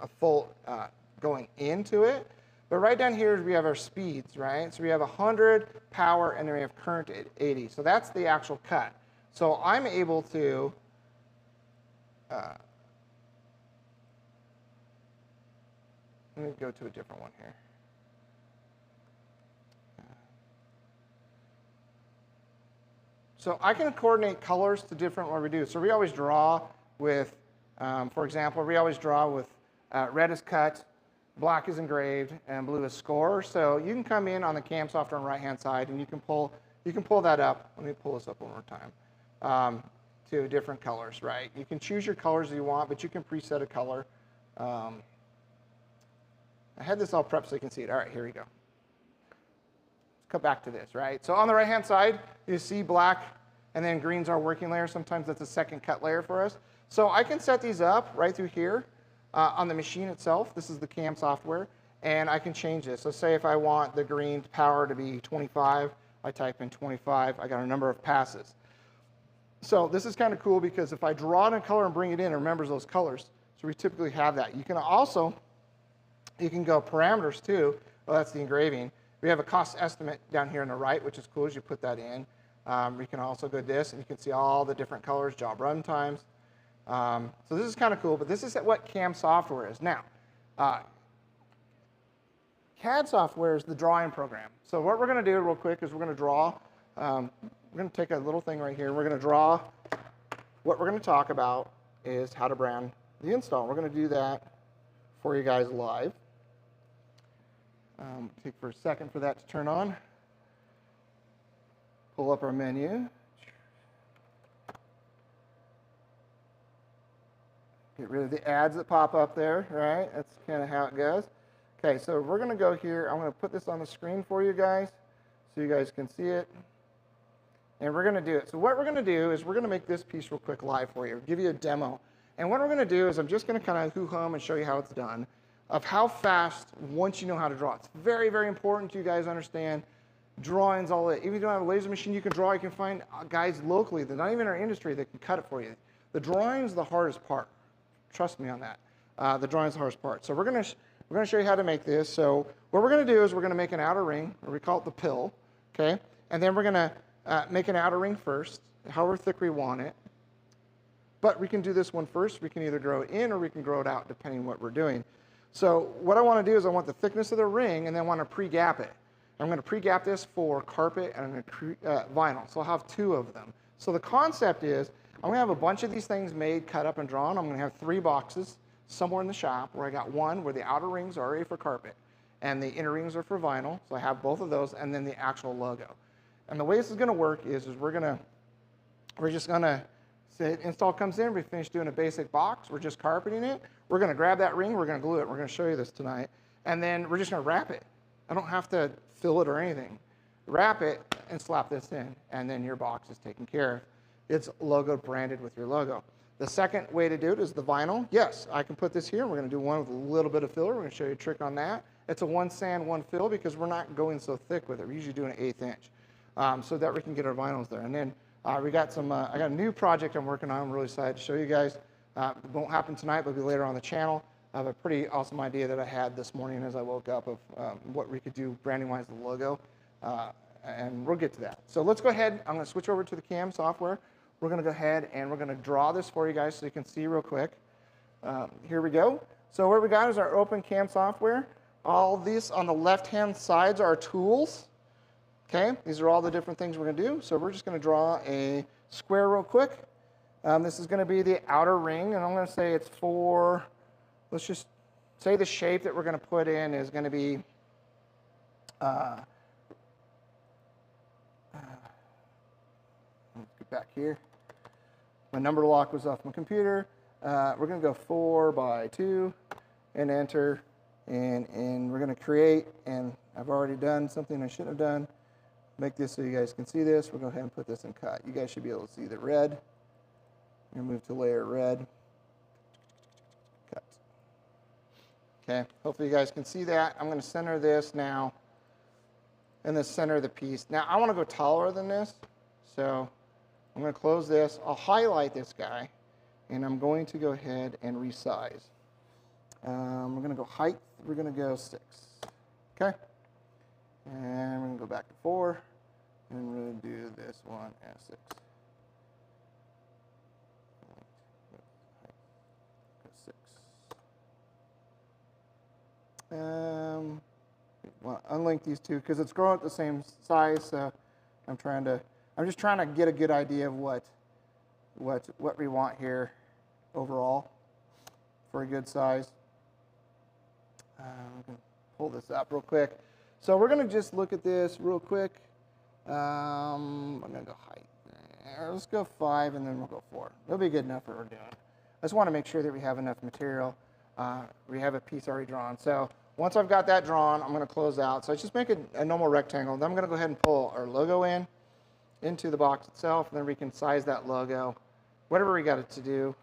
a full going into it. But right down here, we have our speeds, right? So we have 100 power, and then we have current at 80. So that's the actual cut. So I'm able to let me go to a different one here. So I can coordinate colors to different what we do. So we always draw with, for example, we always draw with red is cut, black is engraved, and blue is score. So you can come in on the CAM software on the right-hand side, and you can pull that up. Let me pull this up one more time to different colors, right? You can choose your colors that you want, but you can preset a color. I had this all prepped so you can see it. All right, here we go. Let's come back to this, right? So on the right-hand side, you see black, and then green's our working layer. Sometimes that's a second cut layer for us. So I can set these up right through here. On the machine itself, this is the CAM software, and I can change this. So say if I want the green power to be 25, I type in 25, I got a number of passes. So this is kind of cool because if I draw it in color and bring it in, it remembers those colors. So we typically have that. You can also, you can go parameters too. Well, that's the engraving. We have a cost estimate down here on the right, which is cool as you put that in. We can also go to this, and you can see all the different colors, job run times. So this is kind of cool, but this is what CAM software is. Now, CAD software is the drawing program. So what we're going to do real quick is we're going to draw. We're going to take a little thing right here. We're going to draw. What we're going to talk about is how to brand the install. We're going to do that for you guys live. Take for a second for that to turn on. Pull up our menu. Get rid of the ads that pop up there, right? That's kind of how it goes. Okay, so we're going to go here. I'm going to put this on the screen for you guys so you guys can see it. And we're going to do it. So what we're going to do is we're going to make this piece real quick live for you, give you a demo. And what we're going to do is I'm just going to kind of hoo-hum and show you how it's done, of how fast, once you know how to draw. It's very, very important to you guys understand drawings, all that. Even if you don't have a laser machine you can draw, you can find guys locally that not even in our industry that can cut it for you. The drawing is the hardest part. Trust me on that. The drawing is the hardest part. So we're going to show you how to make this. So what we're going to do is we're going to make an outer ring, or we call it the pill, okay? And then we're going to make an outer ring first, however thick we want it. But we can do this one first. We can either grow it in or we can grow it out, depending on what we're doing. So what I want to do is I want the thickness of the ring, and then I want to pre-gap it. I'm going to pre-gap this for carpet and I'm going to vinyl. So I'll have two of them. So the concept is I'm going to have a bunch of these things made, cut up, and drawn. I'm going to have 3 boxes somewhere in the shop where I got one where the outer rings are already for carpet and the inner rings are for vinyl. So I have both of those, and then the actual logo. And the way this is going to work is we're just going to say install comes in, we finish doing a basic box, we're just carpeting it. We're going to grab that ring, we're going to glue it. We're going to show you this tonight. And then we're just going to wrap it. I don't have to fill it or anything. Wrap it and slap this in, and then your box is taken care of. It's logo branded with your logo. The second way to do it is the vinyl. Yes, I can put this here. We're going to do one with a little bit of filler. We're going to show you a trick on that. It's a one sand, one fill because we're not going so thick with it. We're usually doing an 1/8 inch so that we can get our vinyls there. And then we got some, I got a new project I'm working on. I'm really excited to show you guys. It won't happen tonight, but it'll be later on the channel. I have a pretty awesome idea that I had this morning as I woke up of what we could do branding-wise with the logo. And we'll get to that. So let's go ahead. I'm going to switch over to the CAM software. We're going to go ahead and we're going to draw this for you guys so you can see real quick. Here we go. So what we got is our open CAM software. All these on the left-hand sides are tools. Okay, these are all the different things we're going to do. So we're just going to draw a square real quick. This is going to be the outer ring, and I'm going to say it's for, let's just say the shape that we're going to put in is going to be let's get back here. My number lock was off my computer. We're going to go 4 by 2 and enter, and we're going to create, and I've already done something I shouldn't have done. Make this so you guys can see this. We'll go ahead and put this in cut. You guys should be able to see the red. I'm going to move to layer red. Cut. Okay, hopefully you guys can see that. I'm going to center this now in the center of the piece. Now I want to go taller than this, so I'm going to close this. I'll highlight this guy, and I'm going to go ahead and resize. We're going to go height. We're going to go 6. Okay. And we're going to go back to 4, and we're going to do this one as 6. 6. Well, unlink these two because it's growing at the same size. So I'm just trying to get a good idea of what we want here overall for a good size. I'm going to pull this up real quick. So we're going to just look at this real quick. I'm going to go height there. Let's go 5, and then we'll go 4. That'll be good enough for what we're doing. I just want to make sure that we have enough material. We have a piece already drawn. So once I've got that drawn, I'm going to close out. So I just make a normal rectangle. Then I'm going to go ahead and pull our logo into the box itself, and then we can size that logo, whatever we got it to do.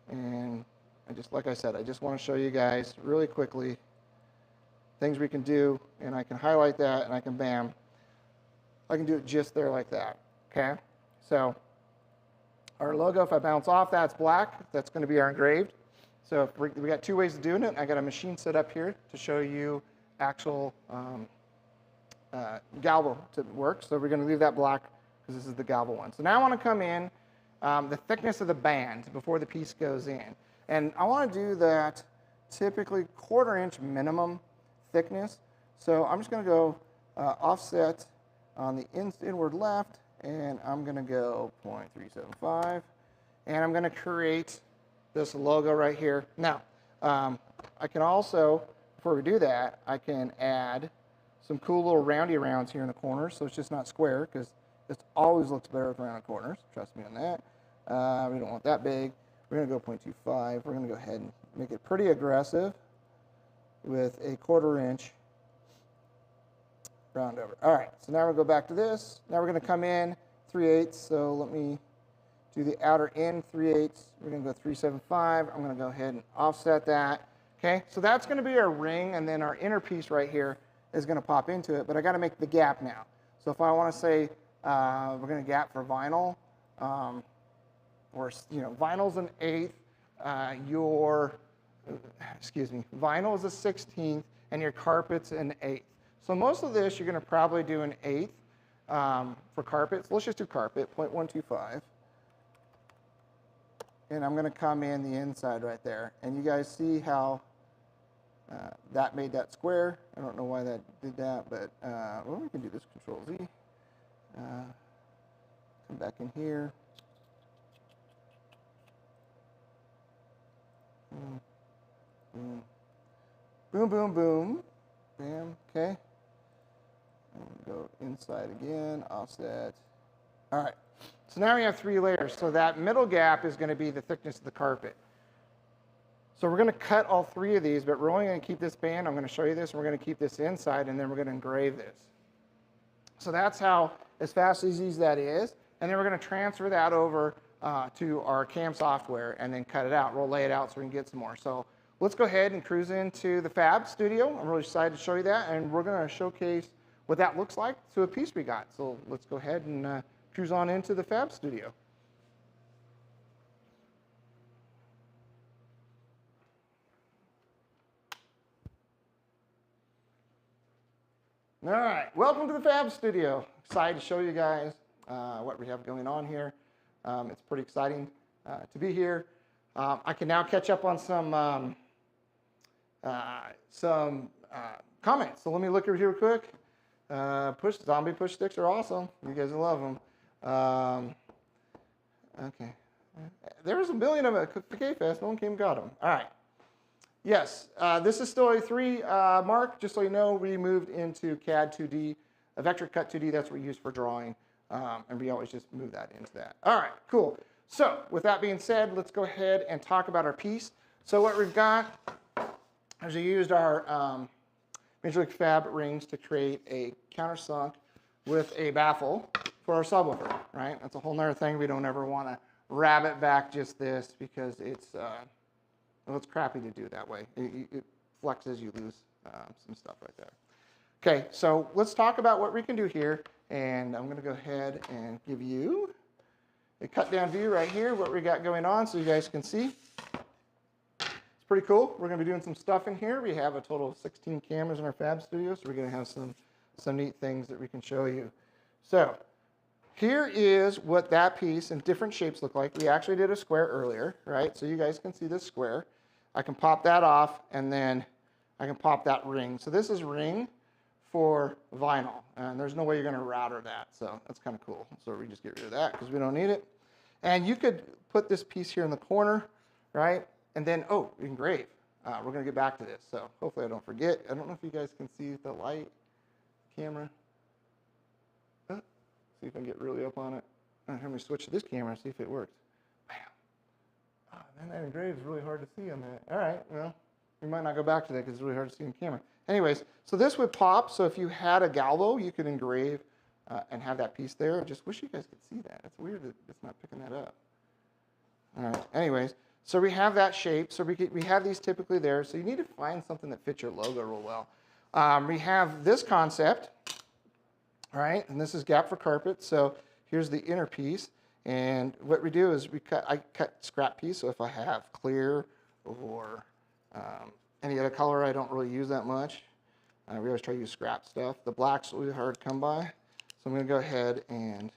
And like I said, I just want to show you guys really quickly things we can do, and I can highlight that, and I can bam. I can do it just there like that, okay? So our logo, if I bounce off, that's black. That's going to be our engraved. So if we got 2 ways of doing it. I got a machine set up here to show you actual galvo to work. So we're going to leave that black because this is the galvo one. So now I want to come in the thickness of the band before the piece goes in. And I want to do that typically 1/4 inch minimum thickness. So I'm just going to go offset on the inward left, and I'm going to go 0.375, and I'm going to create this logo right here. Now, I can also, before we do that, I can add some cool little roundy rounds here in the corners, so it's just not square, because this always looks better with rounded corners. Trust me on that. We don't want that big. We're going to go 0.25. We're going to go ahead and make it pretty aggressive with a 1/4 inch round over. All right, so now we'll go back to this. Now we're going to come in 3/8. So let me do the outer end 3/8. We're going to go 375. I'm going to go ahead and offset that. Okay, so that's going to be our ring, and then our inner piece right here is going to pop into it, but I got to make the gap now. So if I want to say we're going to gap for vinyl, or vinyl's an 1/8, vinyl is a 1/16, and your carpet's an 1/8. So most of this you're going to probably do an 1/8 for carpet. So let's just do carpet, 0.125. And I'm going to come in the inside right there. And you guys see how that made that square. I don't know why that did that, but well, we can do this, Control Z. Come back in here. Boom, boom, boom, boom. Bam, okay. And go inside again, offset. All right, so now we have 3 layers. So that middle gap is going to be the thickness of the carpet. So we're going to cut all 3 of these, but we're only going to keep this band. I'm going to show you this, and we're going to keep this inside, and then we're going to engrave this. So that's how, as fast as easy as that is. And then we're going to transfer that over to our CAM software and then cut it out. We'll lay it out so we can get some more. So let's go ahead and cruise into the Fab Studio. I'm really excited to show you that, and we're going to showcase what that looks like to a piece we got. So let's go ahead and cruise on into the Fab Studio. All right, welcome to the Fab Studio. Excited to show you guys what we have going on here. It's pretty exciting to be here. I can now catch up on some comments. So let me look over here real quick. Zombie push sticks are awesome. You guys love them. Okay. There was a million of them at the K-Fest. No one came and got them. All right. Yes, this is still a 3 mark. Just so you know, we moved into CAD 2D, a vector cut 2D. That's what we use for drawing, and we always just move that into that. All right, cool. So with that being said, let's go ahead and talk about our piece. So what we've got is we used our Major League Fab rings to create a countersunk with a baffle for our subwoofer, right? That's a whole nother thing. We don't ever want to rabbit back just this because it's it's crappy to do it that way. It flexes, you lose some stuff right there. Okay, so let's talk about what we can do here. And I'm going to go ahead and give you a cut down view right here, what we got going on so you guys can see. It's pretty cool. We're going to be doing some stuff in here. We have a total of 16 cameras in our Fab Studio, so we're going to have some neat things that we can show you. So here is what that piece in different shapes look like. We actually did a square earlier, right? So you guys can see this square. I can pop that off, and then I can pop that ring. So this is ring for vinyl, and there's no way you're going to router that. So that's kind of cool. So we just get rid of that because we don't need it. And you could put this piece here in the corner, right? And then, engrave. We're going to get back to this. So hopefully I don't forget. I don't know if you guys can see the light camera. See if I can get really up on it. Let me switch to this camera and see if it works. Bam. Oh, man, that engrave is really hard to see on that. All right, well, we might not go back to that because it's really hard to see on camera. Anyways, so this would pop. So if you had a galvo, you could engrave and have that piece there. I just wish you guys could see that. It's weird that it's not picking that up. All right, anyways, so we have that shape. So we have these typically there. So you need to find something that fits your logo real well. We have this concept. All right, and this is gap for carpet. So here's the inner piece, and what we do is I cut scrap piece. So if I have clear or any other color I don't really use that much, we always try to use scrap stuff. The black's really hard to come by, so I'm going to go ahead and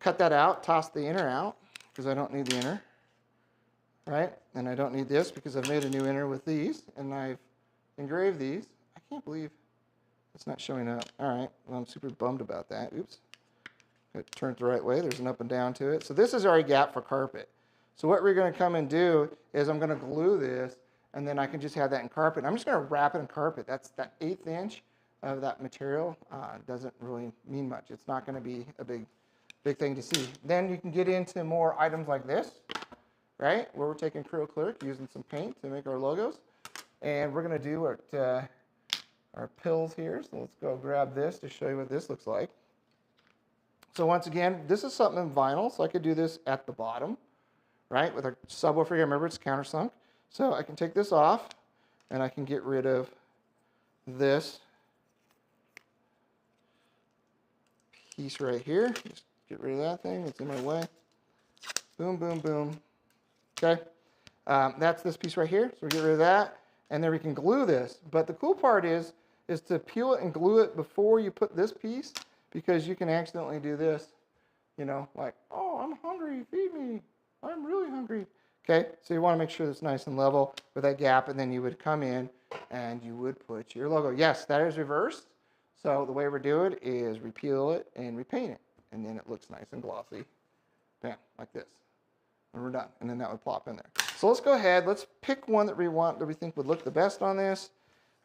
cut that out, toss the inner out because I don't need the inner, right? And I don't need this because I've made a new inner with these, and I've engraved these. I can't believe it's not showing up. All right, well, I'm super bummed about that. Oops. It turned the right way. There's an up and down to it. So this is our gap for carpet. So what we're going to come and do is I'm going to glue this, and then I can just have that in carpet. I'm just going to wrap it in carpet. That's that 1/8 inch of that material doesn't really mean much. It's not going to be a big thing to see. Then you can get into more items like this, right, where we're taking acrylic using some paint to make our logos. And we're going to do our pills here. So let's go grab this to show you what this looks like. So once again, this is something in vinyl, so I could do this at the bottom, right, with our subwoofer here. Remember, it's countersunk. So I can take this off, and I can get rid of this piece right here. Just get rid of that thing that's in my way. Boom, boom, boom. Okay, that's this piece right here. So we get rid of that, and then we can glue this. But the cool part is to peel it and glue it before you put this piece, because you can accidentally do this, you know, like, oh, I'm hungry, feed me, I'm really hungry. Okay, so you want to make sure it's nice and level with that gap, and then you would come in and you would put your logo. Yes, that is reversed. So the way we do it is we peel it and repaint it, and then it looks nice and glossy. Bam, like this. And we're done. And then that would plop in there. So let's go ahead. Let's pick one that we think would look the best on this.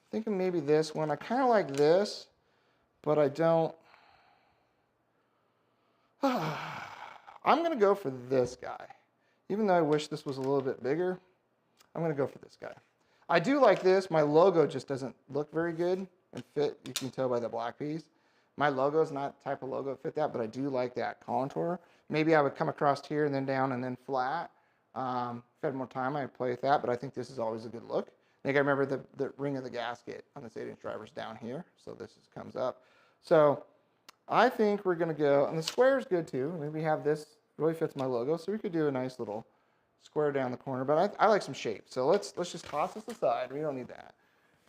I'm thinking maybe this one. I kind of like this, but I don't. I'm going to go for this guy. Even though I wish this was a little bit bigger, I'm going to go for this guy. I do like this. My logo just doesn't look very good and fit. You can tell by the black piece. My logo is not the type of logo that fit that, but I do like that contour. Maybe I would come across here and then down and then flat. If I had more time, I'd play with that, but I think this is always a good look. I think I remember the ring of the gasket on this 8-inch driver's down here, so this comes up. So I think we're going to go, and the square is good too. I mean, we have this, really fits my logo, so we could do a nice little square down the corner, but I like some shape. So let's just toss this aside. We don't need that.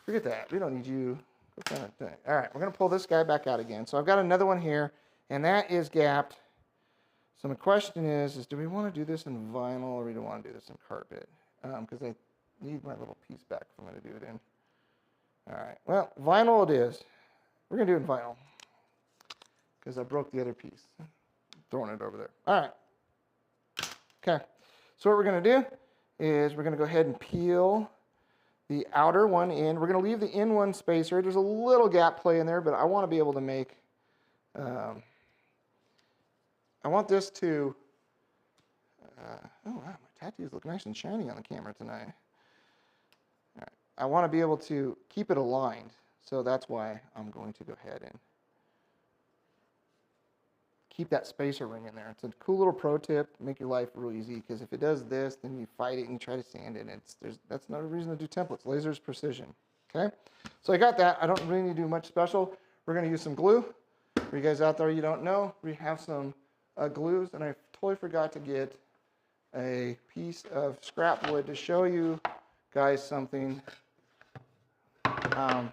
Forget that. We don't need you. All right, we're going to pull this guy back out again. So I've got another one here, and that is gapped. So my question is do we want to do this in vinyl or we don't want to do this in carpet? Because I need my little piece back if I'm going to do it in. All right, well, vinyl it is. We're going to do it in vinyl because I broke the other piece. Throwing it over there. All right. Okay, so what we're going to do is we're going to go ahead and peel the outer one in. We're going to leave the in one spacer. There's a little gap play in there, but I want to be able to make, I want this to, oh wow, my tattoos look nice and shiny on the camera tonight. All right. I want to be able to keep it aligned, so that's why I'm going to go ahead and keep that spacer ring in there. It's a cool little pro tip, make your life real easy, because if it does this, then you fight it and you try to sand it, and that's not a reason to do templates. Laser is precision, okay? So I got that. I don't really need to do much special. We're going to use some glue. For you guys out there you don't know, we have some glues, and I totally forgot to get a piece of scrap wood to show you guys something. Can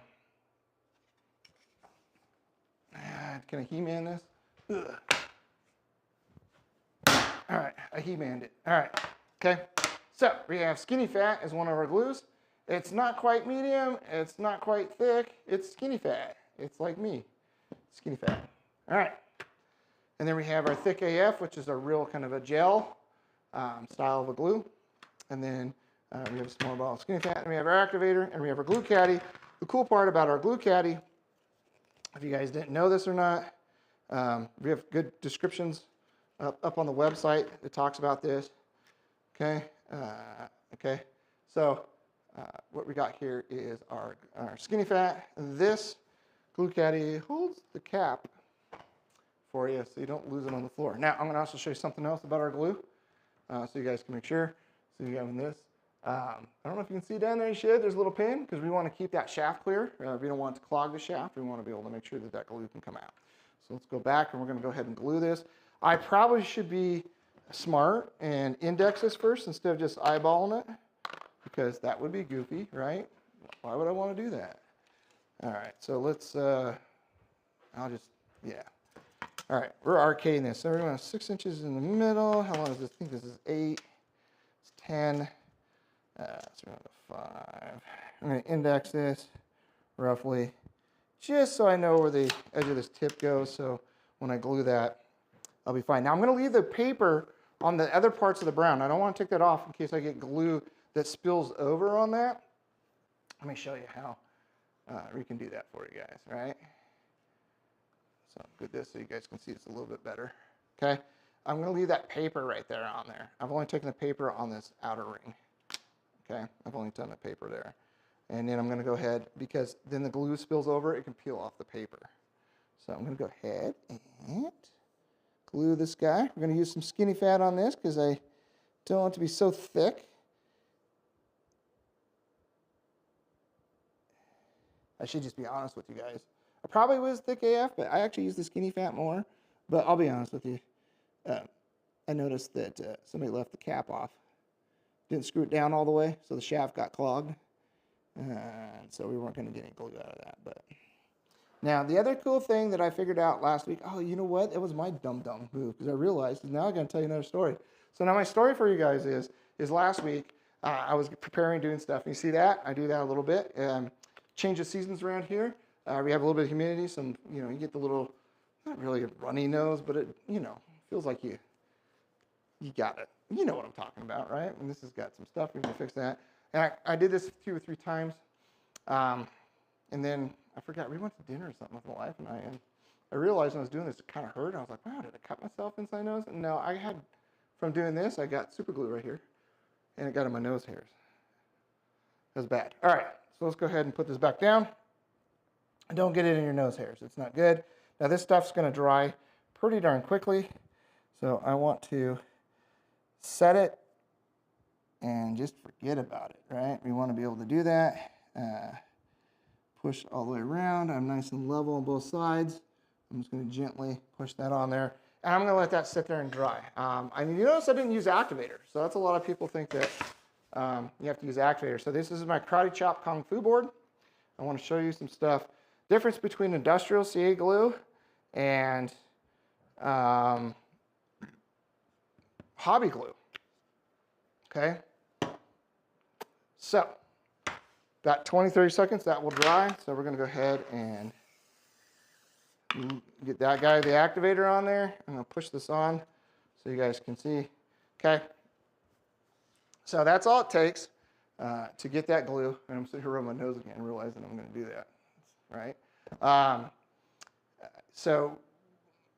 I He-Man this? Ugh. All right, I He-Manned it. All right, okay. So we have skinny fat as one of our glues. It's not quite medium, it's not quite thick, it's skinny fat. It's like me, skinny fat. All right, and then we have our thick AF, which is a real kind of a gel style of a glue. And then we have a small ball of skinny fat, and we have our activator, and we have our glue caddy. The cool part about our glue caddy, if you guys didn't know this or not, we have good descriptions up on the website that talks about this. Okay, so what we got here is our skinny fat. This glue caddy holds the cap for you so you don't lose it on the floor. Now, I'm going to also show you something else about our glue so you guys can make sure. So you have this. I don't know if you can see down there, you should. There's a little pin because we want to keep that shaft clear. We don't want it to clog the shaft. We want to be able to make sure that that glue can come out. So let's go back and we're going to go ahead and glue this. I probably should be smart and index this first instead of just eyeballing it because that would be goofy, right? Why would I want to do that? All right, so let's, I'll just, yeah. All right, we're arcading this. So we're going to 6 inches in the middle. How long is this? I think this is 8. It's 10. So we're going to 5. I'm going to index this roughly just so I know where the edge of this tip goes. So when I glue that, I'll be fine. Now I'm going to leave the paper on the other parts of the brown. I don't want to take that off in case I get glue that spills over on that. Let me show you how we can do that for you guys, right? So I'll do this so you guys can see it's a little bit better. Okay, I'm going to leave that paper right there on there. I've only taken the paper on this outer ring. Okay, I've only done the paper there. And then I'm going to go ahead, because then the glue spills over, it can peel off the paper. So I'm going to go ahead and glue this guy. We're going to use some skinny fat on this because I don't want it to be so thick. I should just be honest with you guys. I probably was thick AF, but I actually use the skinny fat more. But I'll be honest with you. I noticed that somebody left the cap off. Didn't screw it down all the way, so the shaft got clogged. And so we weren't going to get any glue out of that. But now, the other cool thing that I figured out last week, oh, you know what? It was my dumb move, because I realized, now I'm going to tell you another story. So now my story for you guys is last week, I was preparing, doing stuff. And you see that? I do that a little bit. Change the seasons around here. We have a little bit of humidity, some, you get the little, not really a runny nose, but it, feels like you got it. You know what I'm talking about, right? And this has got some stuff. We're going to fix that. And I did this 2 or 3 times. And then I forgot, we went to dinner or something with my wife and I realized when I was doing this, it kind of hurt. I was like, wow, did I cut myself inside my nose? And no, from doing this, I got super glue right here. And it got in my nose hairs. It was bad. All right, so let's go ahead and put this back down. And don't get it in your nose hairs. It's not good. Now this stuff's going to dry pretty darn quickly. So I want to set it and just forget about it, right? We want to be able to do that. Push all the way around. I'm nice and level on both sides. I'm just going to gently push that on there. And I'm going to let that sit there and dry. I mean, you notice I didn't use activator. So that's a lot of people think that you have to use activator. So this is my Karate Chop Kung Fu board. I want to show you some stuff. Difference between industrial CA glue and hobby glue. Okay. So about 20, 30 seconds, that will dry. So we're going to go ahead and get that guy, the activator on there. I'm going to push this on so you guys can see. Okay. So that's all it takes to get that glue. And I'm sitting here rubbing my nose again, realizing I'm going to do that. Right. So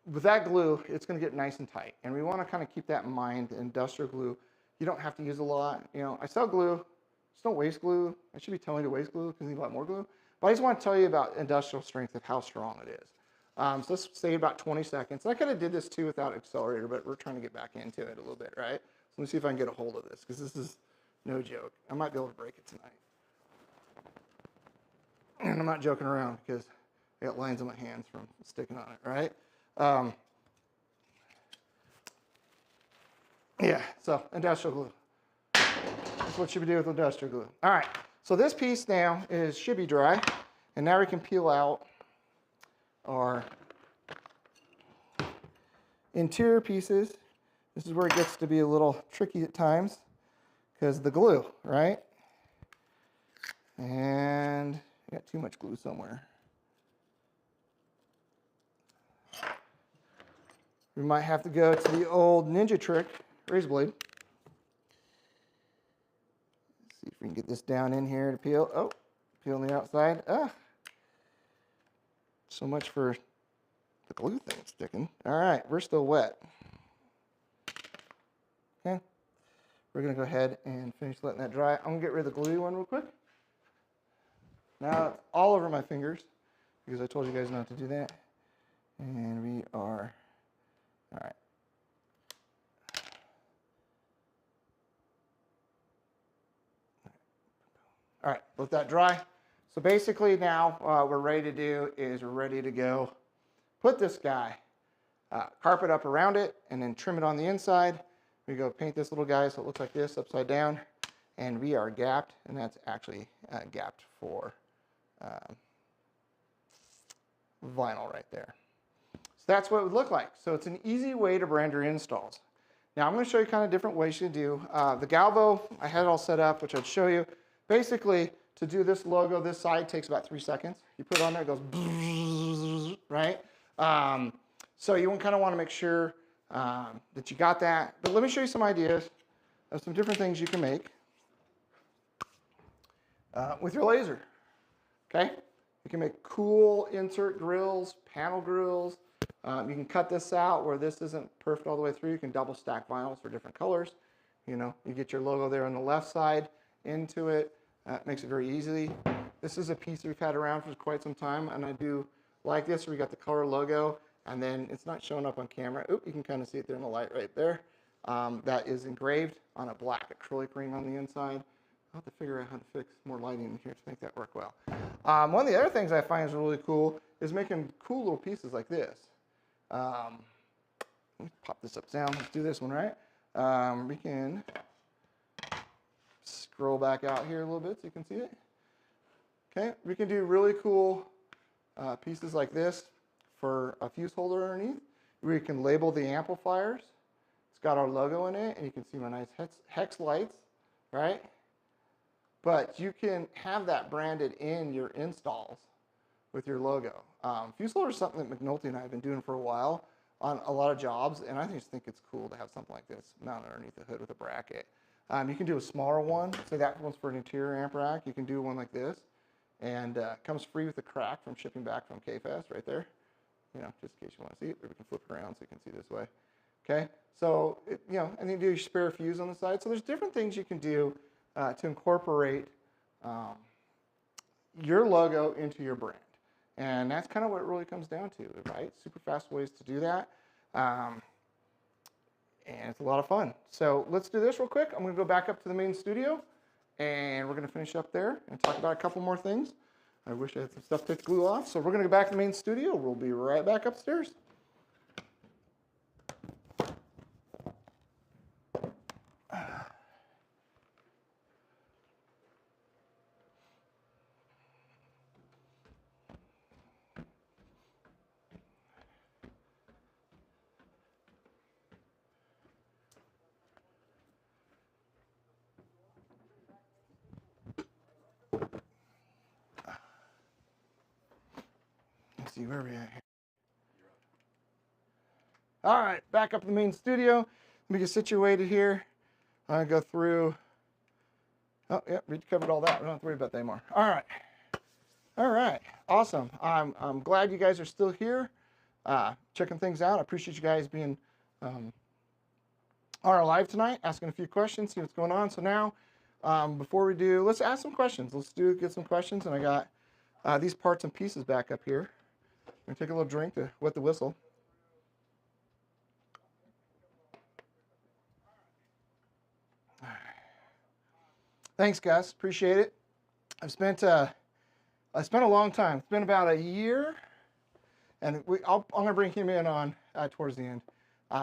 with that glue, it's going to get nice and tight. And we want to kind of keep that in mind. The industrial glue, you don't have to use a lot. You know, I sell glue. Just don't waste glue. I should be telling you to waste glue because you need a lot more glue. But I just want to tell you about industrial strength and how strong it is. So let's say about 20 seconds. I could have did this too without accelerator, but we're trying to get back into it a little bit, right? So let me see if I can get a hold of this because this is no joke. I might be able to break it tonight. And I'm not joking around because I got lines on my hands from sticking on it, right? Yeah, so industrial glue. That's what you should do with industrial glue. All right, so this piece now should be dry, and now we can peel out our interior pieces. This is where it gets to be a little tricky at times because the glue, right? And I got too much glue somewhere. We might have to go to the old ninja trick, razor blade. Let's see if we can get this down in here to peel. Oh, peel on the outside. So much for the glue thing sticking. All right, we're still wet. Okay, we're gonna go ahead and finish letting that dry. I'm gonna get rid of the glue one real quick. Now it's all over my fingers because I told you guys not to do that. And we are, all right. All right, let that dry. So basically now what we're ready to do is we're ready to go put this guy, carpet up around it, and then trim it on the inside. We go paint this little guy so it looks like this upside down, and we are gapped, and that's actually gapped for vinyl right there. So that's what it would look like. So it's an easy way to brand your installs. Now I'm going to show you kind of different ways you can do. The Galvo, I had it all set up, which I'd show you. Basically, to do this logo, this side takes about 3 seconds. You put it on there, it goes, right? So you kind of want to make sure that you got that. But let me show you some ideas of some different things you can make with your laser, okay? You can make cool insert grills, panel grills. You can cut this out where this isn't perfect all the way through. You can double stack vinyls for different colors. You know, you get your logo there on the left side into it. Makes it very easy. This is a piece that we've had around for quite some time, and I do like this. We got the color logo, and then it's not showing up on camera. Oop, you can kind of see it there in the light right there. That is engraved on a black acrylic ring on the inside. I'll have to figure out how to fix more lighting in here to make that work well. One of the other things I find is really cool is making cool little pieces like this. Let me pop this up down. Let's do this one, right? We can scroll back out here a little bit so you can see it. Okay, we can do really cool pieces like this for a fuse holder underneath. We can label the amplifiers. It's got our logo in it, and you can see my nice hex lights, right? But you can have that branded in your installs with your logo. Fuse holder is something that McNulty and I have been doing for a while on a lot of jobs, and I just think it's cool to have something like this mounted underneath the hood with a bracket. You can do a smaller one, say that one's for an interior amp rack. You can do one like this, and it comes free with a crack from shipping back from KFest right there. You know, just in case you want to see it, or we can flip it around so you can see this way. Okay, so you know, and you do your spare fuse on the side. So there's different things you can do to incorporate your logo into your brand, and that's kind of what it really comes down to, right? Super fast ways to do that. and it's a lot of fun. So let's do this real quick. I'm going to go back up to the main studio, and we're going to finish up there and talk about a couple more things. I wish I had some stuff to glue off. So we're going to go back to the main studio. We'll be right back upstairs. Let's see, where are we at here? All right, back up to the main studio. Let me get situated here. I'm going to go through. Oh, yeah, we covered all that. We don't have to worry about that anymore. All right. All right. Awesome. I'm glad you guys are still here, checking things out. I appreciate you guys being on our live tonight, asking a few questions, see what's going on. So now, before we do, let's ask some questions. Get some questions. And I got these parts and pieces back up here. I'm going to take a little drink to wet the whistle. Thanks, Gus. Appreciate it. I spent a long time. It's been about a year, and I'm going to bring him in on towards the end.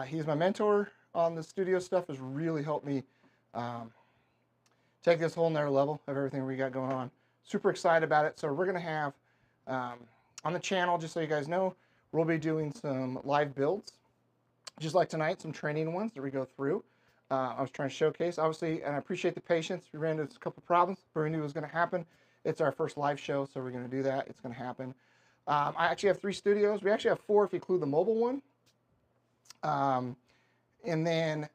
He's my mentor on the studio stuff. Has really helped me take this whole nother level of everything we got going on. Super excited about it. So we're going to have on the channel, just so you guys know, we'll be doing some live builds, just like tonight, some training ones that we go through. I was trying to showcase, obviously, and I appreciate the patience. We ran into a couple problems, but we knew it was going to happen. It's our first live show, so we're going to do that. It's going to happen. I actually have 3 studios. We actually have 4 if you include the mobile one. And then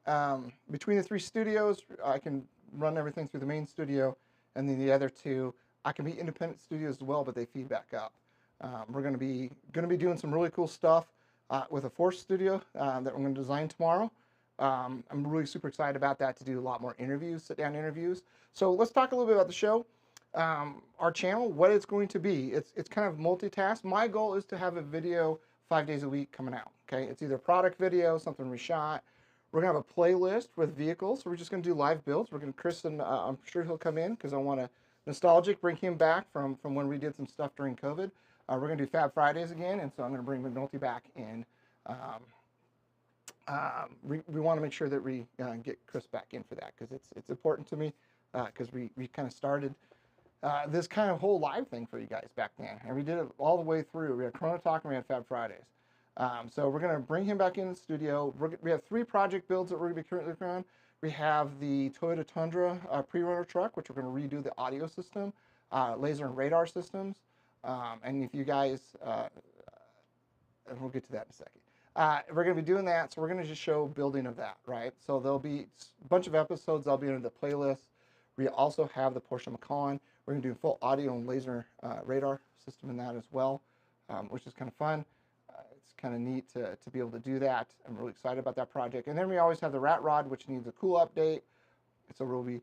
between the 3 studios, I can run everything through the main studio, and then the other 2, I can be independent studios as well, but they feed back up. We're going to be doing some really cool stuff with a 4th studio that we're going to design tomorrow. I'm really super excited about that, to do a lot more interviews, sit-down interviews. So let's talk a little bit about the show. Our channel, what it's going to be. It's kind of multitask. My goal is to have a video 5 days a week coming out. Okay, it's either product video, something we shot. We're gonna have a playlist with vehicles. So we're just gonna do live builds. We're gonna Kristen. I'm sure he'll come in because I want to nostalgic, bring him back from when we did some stuff during COVID. We're gonna do Fab Fridays again, and so I'm gonna bring McNulty back in. We want to make sure that we get Chris back in for that, because it's important to me, because we kind of started this kind of whole live thing for you guys back then, and we did it all the way through. We had Chrono Talk and we had Fab Fridays. So we're going to bring him back in the studio. We have 3 project builds that we're going to be currently working on. We have the Toyota Tundra pre-runner truck, which we're going to redo the audio system, laser and radar systems, and if you guys, and we'll get to that in a second. We're going to be doing that, so we're going to just show building of that, right? So there'll be a bunch of episodes. I'll be under the playlist. We also have the Porsche Macan. We're going to do full audio and laser radar system in that as well, which is kind of fun. It's kind of neat to be able to do that. I'm really excited about that project. And then we always have the Rat Rod, which needs a cool update. So we'll be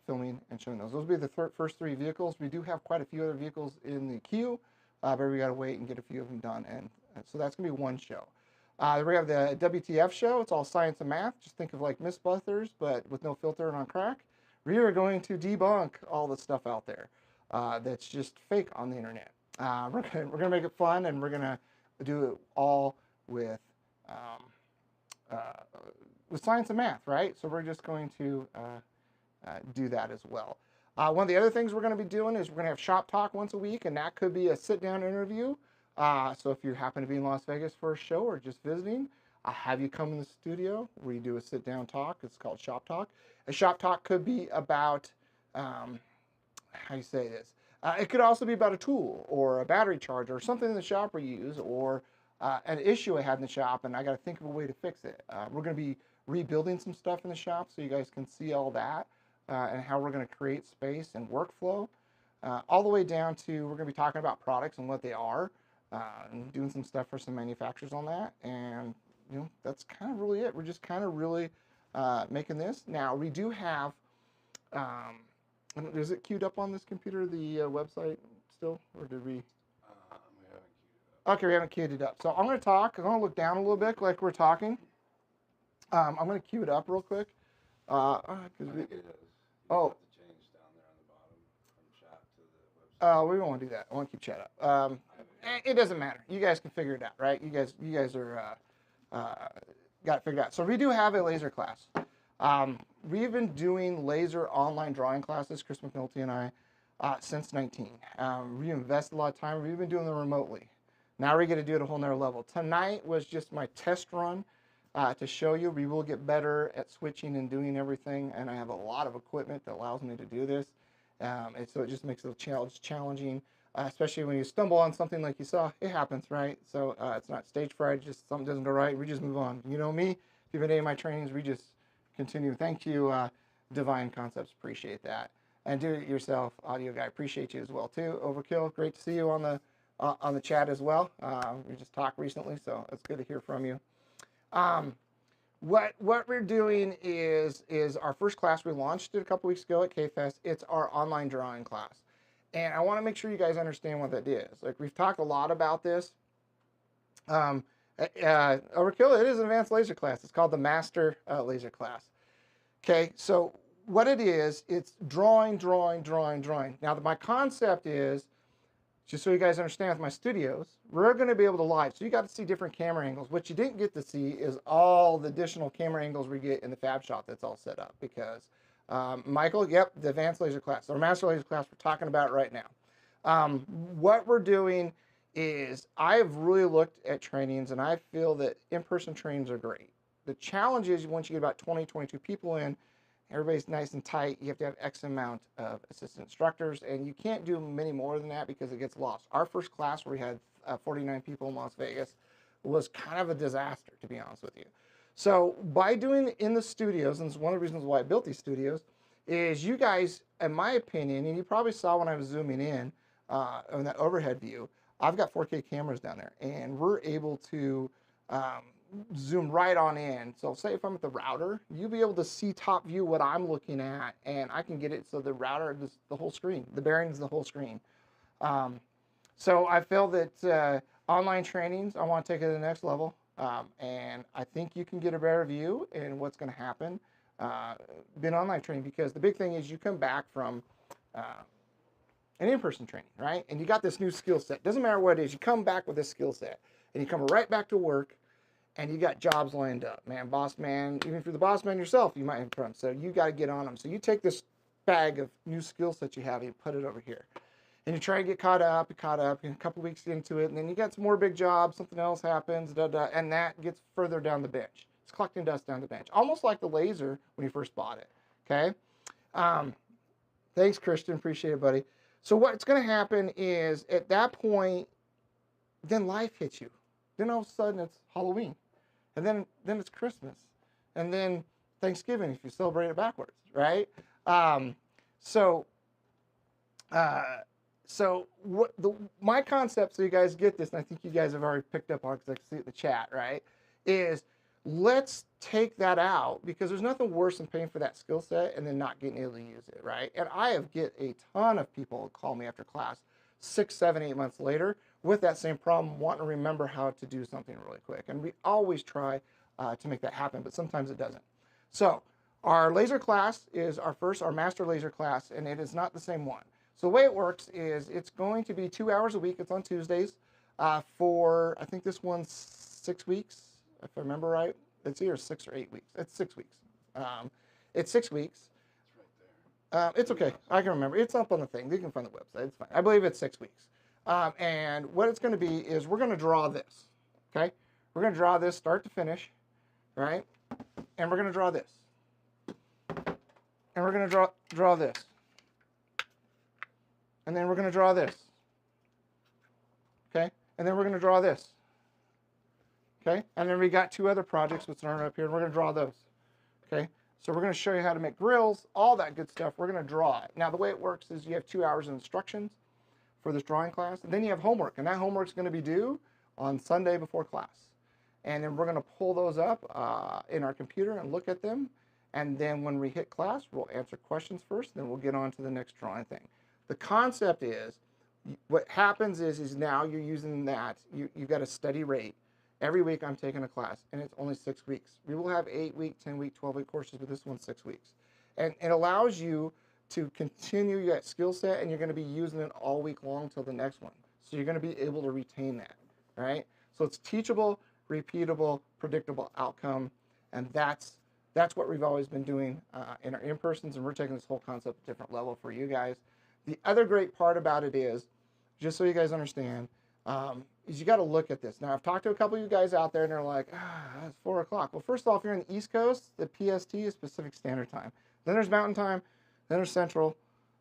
filming and showing those. Those will be the first 3 vehicles. We do have quite a few other vehicles in the queue, but we got to wait and get a few of them done. And so that's going to be one show. We have the WTF show. It's all science and math. Just think of like Mythbusters, but with no filter and on crack. We are going to debunk all the stuff out there that's just fake on the internet. We're gonna make it fun, and we're gonna do it all with science and math, right? So we're just going to do that as well. One of the other things we're going to be doing is we're going to have shop talk once a week, and that could be a sit-down interview. So if you happen to be in Las Vegas for a show or just visiting, I'll have you come in the studio. We do a sit-down talk. It's called shop talk. A shop talk could be about, how do you say this? It could also be about a tool or a battery charger or something in the shop we use, or an issue I had in the shop and I got to think of a way to fix it. We're going to be rebuilding some stuff in the shop so you guys can see all that and how we're going to create space and workflow. All the way down to, we're going to be talking about products and what they are, and doing some stuff for some manufacturers on that. And you know, that's kind of really it. We're just kind of really making this. Now we do have, is it queued up on this computer, the website still, or did we? Okay, we haven't queued it up. So I'm going to talk. I'm going to look down a little bit like we're talking. I'm going to cue it up real quick. I think it is. You Oh, have to change down there on the bottom from chat to the website. we won't do that. I want to keep chat up. I have it It doesn't matter. You guys can figure it out, right? You guys are uh, got it figured out. So we do have a laser class. We've been doing laser online drawing classes, Chris McNulty and I, since 19. We invested a lot of time. We've been doing them remotely. Now we get to do it a whole nother level. Tonight was just my test run to show you. We will get better at switching and doing everything, and I have a lot of equipment that allows me to do this. And so it just makes it challenging, especially when you stumble on something like you saw. It happens, right? So it's not stage fright. Just something doesn't go right. We just move on. You know me. If you've been to any of my trainings, we just continue. Thank you, Divine Concepts. Appreciate that. And do it yourself, audio guy. Appreciate you as well too. Overkill. Great to see you on the chat as well. We just talked recently, so it's good to hear from you. What we're doing is our first class. We launched it a couple weeks ago at K-Fest. It's our online drawing class. And I want to make sure you guys understand what that is. Like, we've talked a lot about this. Overkill, it is an advanced laser class. It's called the Master Laser class. Okay, so what it is, it's drawing. Now, my concept is, just so you guys understand, with my studios, we're going to be able to live. So you got to see different camera angles. What you didn't get to see is all the additional camera angles we get in the Fab Shop that's all set up. Because, Michael, yep, the advanced laser class, or master laser class we're talking about right now. What we're doing is, I have really looked at trainings, and I feel that in-person trainings are great. The challenge is, once you get about 20, 22 people in, everybody's nice and tight. You have to have X amount of assistant instructors, and you can't do many more than that because it gets lost. Our first class, where we had 49 people in Las Vegas, was kind of a disaster, to be honest with you. So by doing it in the studios, and it's one of the reasons why I built these studios, is you guys, in my opinion, and you probably saw when I was zooming in on that overhead view, I've got 4K cameras down there, and we're able to zoom right on in. So say if I'm at the router, you'll be able to see top view what I'm looking at, and I can get it so the router is the whole screen, the bearings the whole screen. So I feel that online trainings, I want to take it to the next level, and I think you can get a better view in what's going to happen in online training, because the big thing is you come back from an in-person training, right? And you got this new skill set. Doesn't matter what it is, you come back with this skill set, and you come right back to work, and you got jobs lined up, man, boss man. Even if you're the boss man yourself, you might have problems. So you got to get on them. So you take this bag of new skill sets you have, and you put it over here, and you try to get caught up, and a couple weeks into it, and then you got some more big jobs, something else happens, and that gets further down the bench. It's collecting dust down the bench, almost like the laser when you first bought it. Okay. Thanks, Christian. Appreciate it, buddy. So what's going to happen is, at that point, then life hits you. Then all of a sudden it's Halloween. And then it's Christmas, and then Thanksgiving if you celebrate it backwards, right? So my concept, so you guys get this, and I think you guys have already picked up on because I can see it in the chat, right? Is, let's take that out, because there's nothing worse than paying for that skill set and then not getting able to use it, right? And I have get a ton of people call me after class 6, 7, 8 months later with that same problem, wanting to remember how to do something really quick. And we always try to make that happen, but sometimes it doesn't. So our laser class is our master laser class, and it is not the same one. So the way it works is, it's going to be 2 hours a week. It's on Tuesdays for, I think this one's 6 weeks, if I remember right. It's either 6 or 8 weeks. It's 6 weeks. It's 6 weeks. It's right there. It's okay. I can remember. It's up on the thing. You can find the website. It's fine. I believe it's 6 weeks. And what it's going to be is, we're going to draw this. Okay? We're going to draw this start to finish, right? And we're going to draw this. And we're going to draw this. And then we're going to draw this. Okay? And then we're going to draw this. Okay? And then we got 2 other projects which aren't up here, and we're going to draw those. Okay? So we're going to show you how to make grills, all that good stuff. We're going to draw it. Now, the way it works is, you have 2 hours of instructions for this drawing class, and then you have homework, and that homework is going to be due on Sunday before class. And then we're going to pull those up in our computer and look at them, and then when we hit class, we'll answer questions first, and then we'll get on to the next drawing thing. The concept is, what happens is now you're using that, you've got a steady rate, Every week I'm taking a class, and it's only 6 weeks. We will have 8-week, 10-week, 12-week courses, but this one's 6 weeks. And it allows you to continue that skill set, and you're going to be using it all week long till the next one. So you're going to be able to retain that, right? So it's teachable, repeatable, predictable outcome, and that's what we've always been doing in our in-persons, and we're taking this whole concept to a different level for you guys. The other great part about it is, just so you guys understand, is you got to look at this. Now, I've talked to a couple of you guys out there, and they're like, it's 4 o'clock. Well, first of all, if you're in the East Coast, the PST is Pacific Standard Time. Then there's Mountain Time, then there's Central,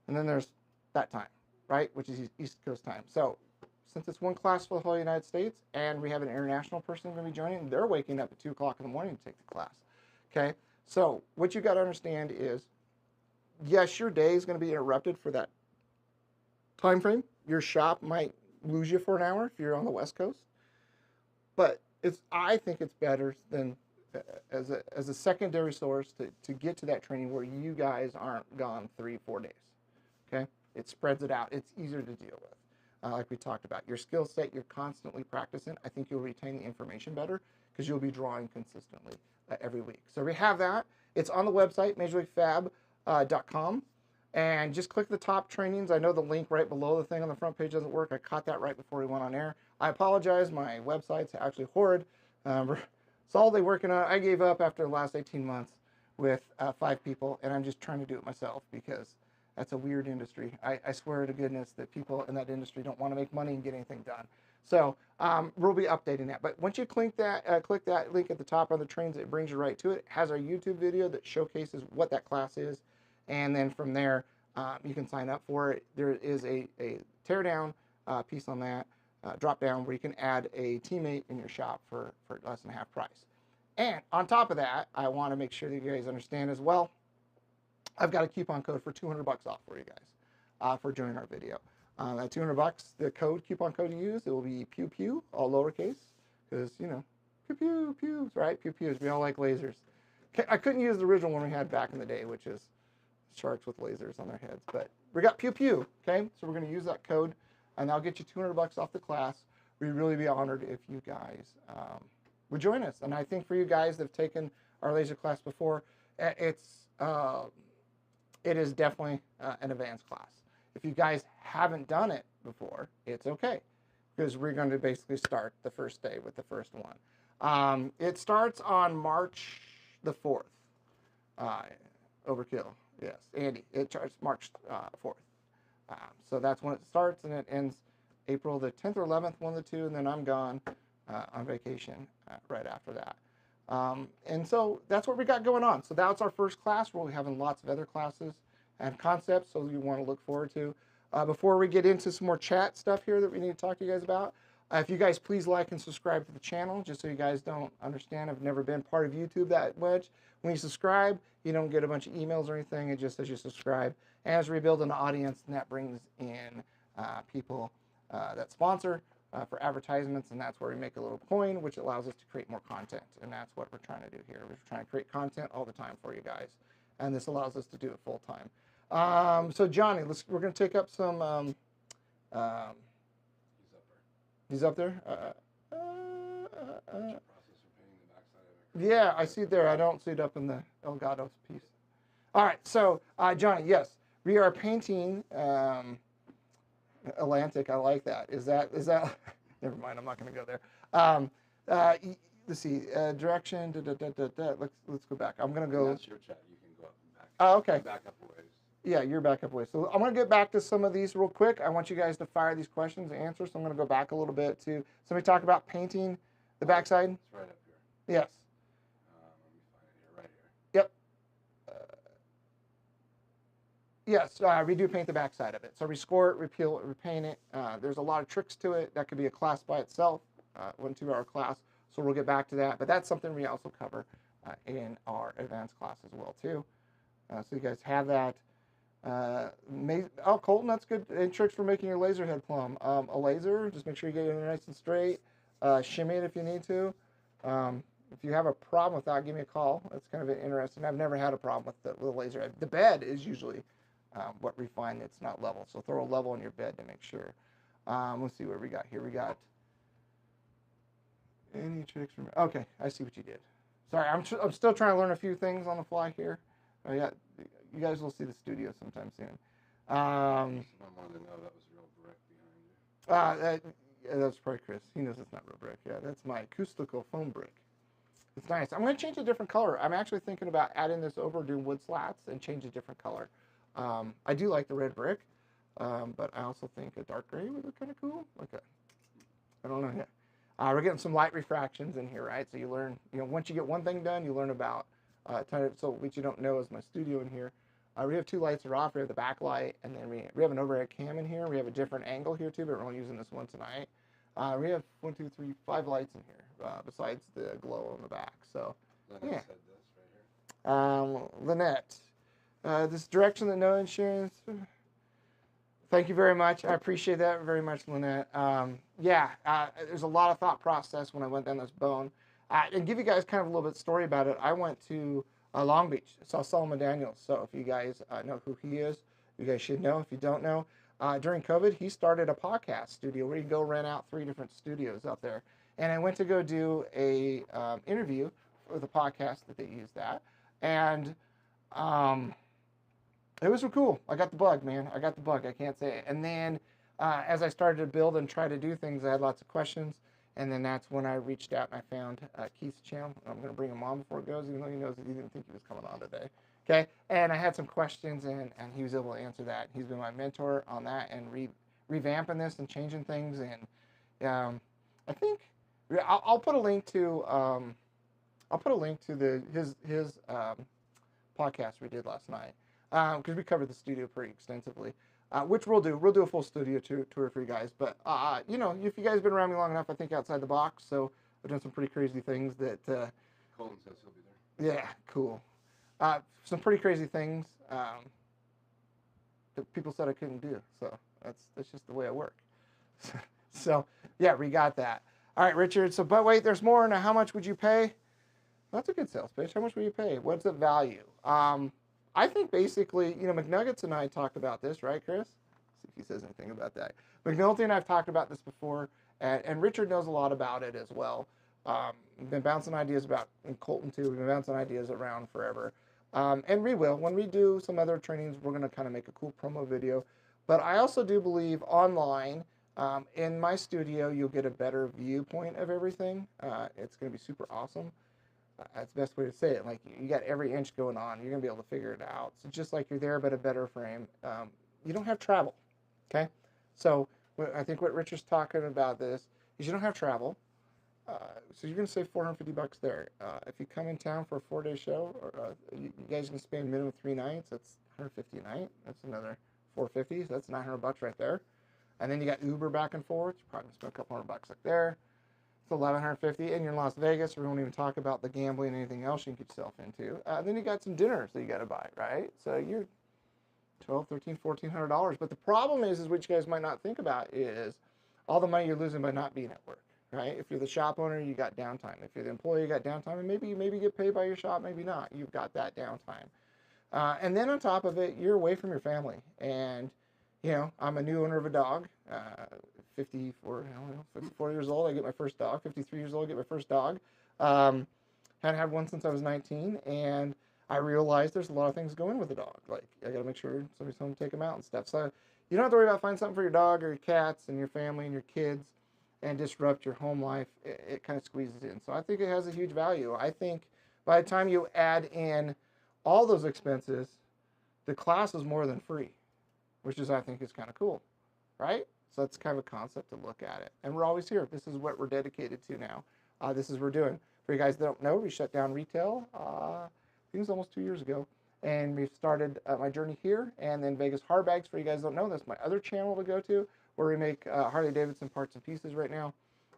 and then there's that time, right, which is East Coast time. So since it's one class for the whole United States, and we have an international person going to be joining, they're waking up at 2 o'clock in the morning to take the class, okay? So what you got to understand is, yes, your day is going to be interrupted for that time frame. Your shop might lose you for an hour if you're on the West Coast, but I think it's better than as a secondary source to get to that training where you guys aren't gone 3-4 days. Okay, it spreads it out. It's easier to deal with. Like we talked about, your skill set, you're constantly practicing. I think you'll retain the information better because you'll be drawing consistently every week. So we have that. It's on the website, MajorLeagueFab.com. And just click the top trainings. I know the link right below the thing on the front page doesn't work. I caught that right before we went on air. I apologize. My website's actually horrid. It's all they working on. I gave up after the last 18 months with 5 people, and I'm just trying to do it myself because that's a weird industry. I swear to goodness that people in that industry don't want to make money and get anything done. So we'll be updating that. But once you click that link at the top on the trains, it brings you right to it. It has our YouTube video that showcases what that class is. And then from there, you can sign up for it. There is a teardown piece on that, drop down, where you can add a teammate in your shop for less than half price. And on top of that, I want to make sure that you guys understand as well, I've got a coupon code for $200 off for you guys for joining our video. At $200, the coupon code you use, it will be pew pew, all lowercase, because, you know, pew pew pews, right? Pew pews, we all like lasers. I couldn't use the original one we had back in the day, which is sharks with lasers on their heads, but we got pew pew, okay? So we're going to use that code, and I'll get you $200 off the class. We'd really be honored if you guys would join us. And I think for you guys that have taken our laser class before, it is definitely an advanced class. If you guys haven't done it before, it's okay, because we're going to basically start the first day with the first one. It starts on March the 4th. Overkill. Yes, Andy. It starts March 4th. So that's when it starts, and it ends April the 10th or 11th, one of the two, and then I'm gone on vacation right after that. And so that's what we got going on. So that's our first class. We'll be having lots of other classes and concepts, so you want to look forward to. Before we get into some more chat stuff here that we need to talk to you guys about, if you guys please like and subscribe to the channel, just so you guys don't understand, I've never been part of YouTube that much. When you subscribe, you don't get a bunch of emails or anything. It just says you subscribe. And as we build an audience, and that brings in people that sponsor for advertisements, and that's where we make a little coin, which allows us to create more content. And that's what we're trying to do here. We're trying to create content all the time for you guys, and this allows us to do it full time. So Johnny, we're going to take up some. He's up there. Yeah, I see it there. I don't see it up in the Elgato piece. All right, so Johnny, yes, we are painting Atlantic. I like that. Is that? Never mind. I'm not going to go there. Let's see. Direction. Let's go back. I'm going to go. That's your chat. You can go up and back. Oh, okay. Back up a ways. Yeah, you're back up away. So I'm going to get back to some of these real quick. I want you guys to fire these questions and answers. So I'm going to go back a little bit to somebody talk about painting the backside. It's right up here. Yes. Let me find it here, right here. Yep. Yes, we do paint the backside of it. So we score it, repeel it, repaint it. There's a lot of tricks to it. That could be a class by itself, 1 2-hour class. So we'll get back to that. But that's something we also cover in our advanced class as well too. So you guys have that. Colton, that's good. And tricks for making your laser head plumb. A laser, just make sure you get it nice and straight. Shimmy it if you need to. If you have a problem with that, give me a call. That's kind of interesting. I've never had a problem with the laser head. The bed is usually what we find that's not level. So throw a level on your bed to make sure. Let's see what we got here. We got Any tricks from? Okay, I see what you did. Sorry, I'm still trying to learn a few things on the fly here. Oh yeah, you guys will see the studio sometime soon. Someone wanted to know that was real brick behind you. Yeah, that's probably Chris. He knows it's not real brick. Yeah, that's my acoustical foam brick. It's nice. I'm going to change a different color. I'm actually thinking about adding this over, doing wood slats, and change a different color. I do like the red brick, but I also think a dark gray would look kind of cool. Okay. I don't know yet. We're getting some light refractions in here, right? So you learn, once you get one thing done, you learn about a ton of, so what you don't know is my studio in here. We have two lights that are off. We have the backlight, and then we have an overhead cam in here. We have a different angle here too, but we're only using this one tonight. We have 1, 2, 3, 5 lights in here, besides the glow on the back. So, Lynette said this right here. Lynette, this direction that no insurance. Thank you very much. I appreciate that very much, Lynette. There's a lot of thought process when I went down this bone. And give you guys kind of a little bit of story about it. I went to Long Beach, saw Solomon Daniels. So if you guys know who he is, you guys should know. If you don't know, during COVID, he started a podcast studio where you go rent out 3 different studios out there. And I went to go do a interview with a podcast that they used that. And it was cool. I got the bug, man. I got the bug. I can't say it. And then as I started to build and try to do things, I had lots of questions. And then that's when I reached out and I found Keith's channel. I'm going to bring him on before it goes, even though he knows that he didn't think he was coming on today. Okay. And I had some questions and he was able to answer that. He's been my mentor on that and revamping this and changing things. And I think I'll put a link to his podcast we did last night. Because we covered the studio pretty extensively, which we'll do. We'll do a full studio tour for you guys. But, if you guys have been around me long enough, I think outside the box. So I've done some pretty crazy things that... Colton says he'll be there. Yeah, cool. Some pretty crazy things that people said I couldn't do. So that's just the way I work. So, yeah, we got that. All right, Richard. So, but wait, there's more. Now, how much would you pay? That's a good sales pitch. How much would you pay? What's the value? I think basically, McNuggets and I talked about this, right, Chris? See if he says anything about that. McNulty and I have talked about this before, and Richard knows a lot about it as well. We've been bouncing ideas about, and Colton too, we've been bouncing ideas around forever. And we will. When we do some other trainings, we're going to kind of make a cool promo video. But I also do believe online, in my studio, you'll get a better viewpoint of everything. It's going to be super awesome. That's the best way to say it. Like, you got every inch going on. You're going to be able to figure it out. So just like you're there, but a better frame. You don't have travel, okay? So I think what Richard's talking about this is you don't have travel. So you're going to save $450 there. If you come in town for a 4-day show, or you guys can spend minimum 3 nights. That's $150 a night. That's another $450. So that's $900 right there. And then you got Uber back and forth. You're probably going to spend a couple $100 like there. It's $1,150, and you're in Las Vegas. We won't even talk about the gambling and anything else you can get yourself into. Then you got some dinners that you got to buy, right? So you're $1,200, $1,300, $1,400. But the problem is what you guys might not think about is all the money you're losing by not being at work, right? If you're the shop owner, you got downtime. If you're the employee, you got downtime, and maybe you get paid by your shop, maybe not. You've got that downtime. And then on top of it, you're away from your family. And I'm a new owner of a dog. 54 years old, I get my first dog. 53 years old, I get my first dog. Hadn't had one since I was 19, and I realized there's a lot of things going with the dog. Like, I got to make sure somebody's home to take them out and stuff. So you don't have to worry about finding something for your dog or your cats and your family and your kids and disrupt your home life. It kind of squeezes in. So I think it has a huge value. I think by the time you add in all those expenses, the class is more than free, which I think is kind of cool, right? So that's kind of a concept to look at it. And we're always here. This is what we're dedicated to now. This is what we're doing. For you guys that don't know, we shut down retail, I think it was almost 2 years ago. And we've started my journey here. And then Vegas Hard Bags, for you guys that don't know, that's my other channel to go to, where we make Harley Davidson parts and pieces right now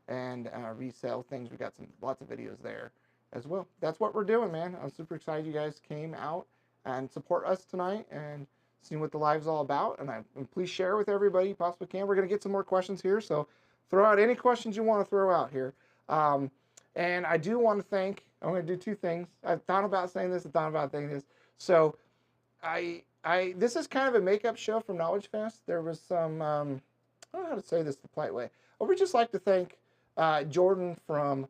and resell things. We got lots of videos there as well. That's what we're doing, man. I'm super excited you guys came out and support us tonight and seeing what the live's all about, and please share with everybody you possibly can. We're going to get some more questions here, so throw out any questions you want to throw out here. And I do want to thank, I'm going to do 2 things. I've thought about saying this, I've thought about saying this. So this is kind of a makeup show from Knowledge Fest. There was some, I don't know how to say this the polite way. I would just like to thank Jordan from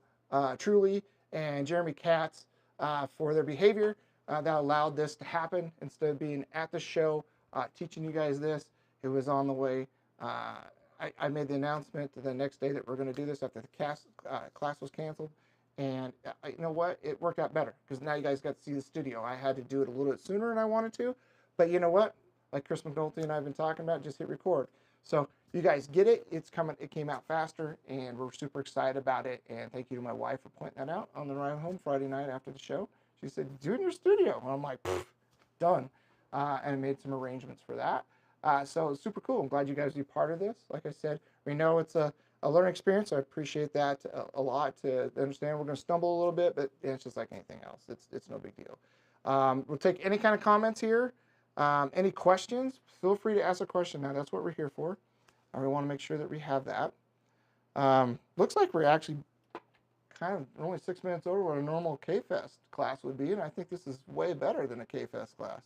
Truly and Jeremy Katz for their behavior that allowed this to happen. Instead of being at the show teaching you guys this, it was on the way. I made the announcement the next day that we're going to do this after the class was canceled. And you know what? It worked out better because now you guys got to see the studio. I had to do it a little bit sooner than I wanted to. But you know what? Like Chris McNulty and I have been talking about, just hit record. So you guys get it. It's coming. It came out faster, and we're super excited about it. And thank you to my wife for pointing that out on the ride home Friday night after the show. She said, "Do it in your studio." And I'm like, done. And I made some arrangements for that. So it's super cool. I'm glad you guys be part of this. Like I said, we know it's a learning experience. I appreciate that a lot to understand. We're going to stumble a little bit, but it's just like anything else. It's no big deal. We'll take any kind of comments here. Any questions, feel free to ask a question now. That's what we're here for. We want to make sure that we have that. Looks like we're actually kind of only 6 minutes over what a normal K-Fest class would be, and I think this is way better than a K-Fest class.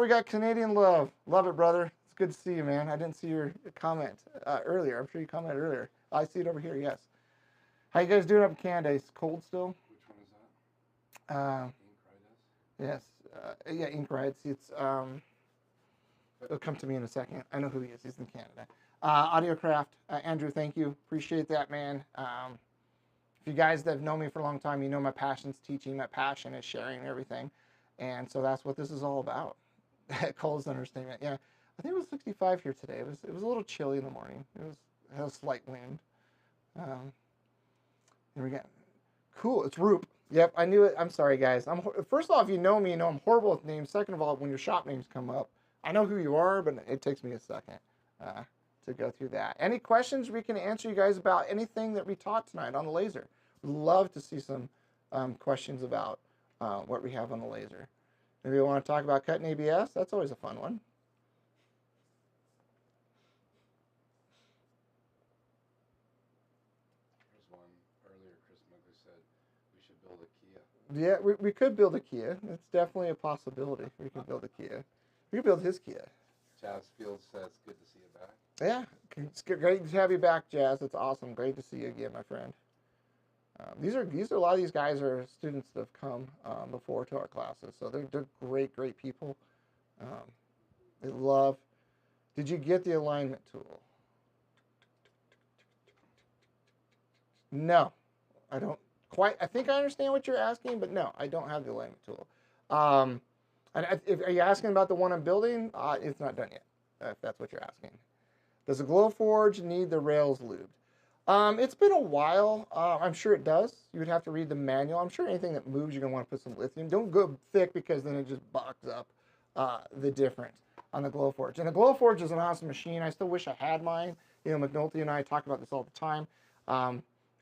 We got Canadian Love. Love it, brother. It's good to see you, man. I didn't see your comment earlier. I'm sure you commented earlier. I see it over here, yes. How you guys doing up in Canada? It's cold still? Which one is that? Yes. Yeah, Ink Rides. It'll come to me in a second. I know who he is. He's in Canada. Audiocraft. Andrew, thank you. Appreciate that, man. If you guys that have known me for a long time, you know my passion's teaching. My passion is sharing everything. And so that's what this is all about. Cold's understatement. Yeah. I think it was 65 here today. It was a little chilly in the morning. It had a slight wind. Here we go. Cool. It's Roop. Yep, I knew it. I'm sorry, guys. First of all, if you know me, you know I'm horrible with names. Second of all, when your shop names come up, I know who you are, but it takes me a second to go through that. Any questions we can answer you guys about anything that we taught tonight on the laser? We'd love to see some questions about what we have on the laser. Maybe you want to talk about cutting ABS? That's always a fun one. Yeah, we could build a Kia. It's definitely a possibility. We could build a Kia. We could build his Kia. Jazz Field says, good to see you back. Yeah, it's great to have you back, Jazz. It's awesome. Great to see you again, my friend. These are a lot of these guys are students that have come before to our classes, so they're great people. They love. Did you get the alignment tool? No, I don't. Quite, I think I understand what you're asking, but no, I don't have the alignment tool. Are you asking about the one I'm building? It's not done yet, if that's what you're asking. Does the Glowforge need the rails lubed? It's been a while. I'm sure it does. You would have to read the manual. I'm sure anything that moves, you're going to want to put some lithium. Don't go thick because then it just bogs up the difference on the Glowforge. And the Glowforge is an awesome machine. I still wish I had mine. You know, McNulty and I talk about this all the time.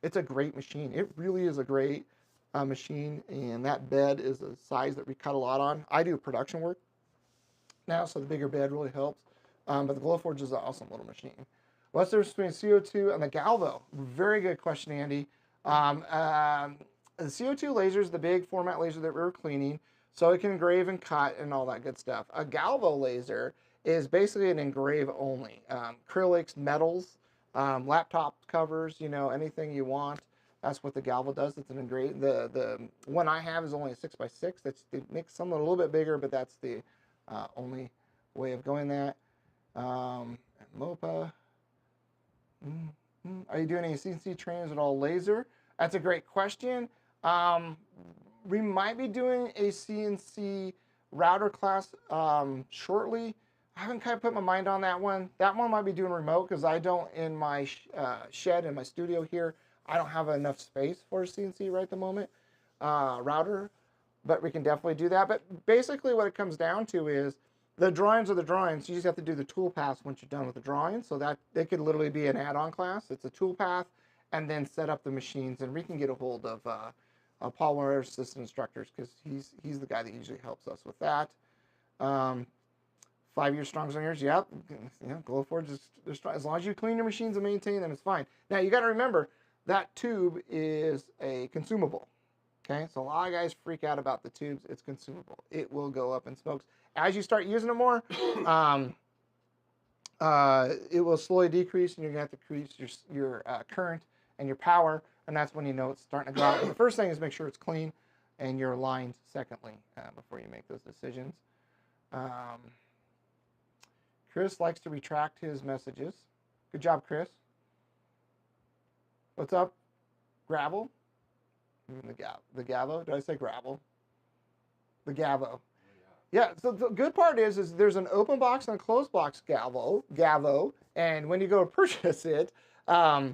It's a great machine. It really is a great machine, and that bed is a size that we cut a lot on. I do production work now, so the bigger bed really helps. But the Glowforge is an awesome little machine. What's the difference between CO2 and the Galvo? Very good question, Andy. The CO2 laser is the big format laser that we were cleaning, so it can engrave and cut and all that good stuff. A Galvo laser is basically an engrave only. Acrylics, metals, laptop covers, you know, anything you want. That's what the Galvo does. It's an engrave. The one I have is only a 6x6. It makes some a little bit bigger, but that's the only way of going that. MOPA. Are you doing any CNC trainings at all laser? That's a great question. We might be doing a CNC router class shortly. I haven't kind of put my mind on that one. That one might be doing remote because I don't, in my shed in my studio here, I don't have enough space for a CNC right at the moment router, but we can definitely do that. But basically what it comes down to is the drawings are the drawings. You just have to do the tool paths once you're done with the drawings. So that they could literally be an add-on class. It's a tool path and then set up the machines. And we can get a hold of Paul, one of our assistant instructors, because he's the guy that usually helps us with that. 5-year strong years, yep. You know, Glowforge is as long as you clean your machines and maintain them, it's fine. Now you got to remember that tube is a consumable. Okay, so a lot of guys freak out about the tubes. It's consumable. It will go up in smokes as you start using it more. It will slowly decrease, and you're gonna have to increase your current and your power. and that's when you know it's starting to go out. And the first thing is make sure it's clean and you're aligned secondly before you make those decisions. Chris likes to retract his messages. Good job, Chris. What's up? Gravel? The Gavo? Did I say gravel? The Gavo. Yeah, so the good part is there's an open box and a closed box Gavo, and when you go to purchase it, how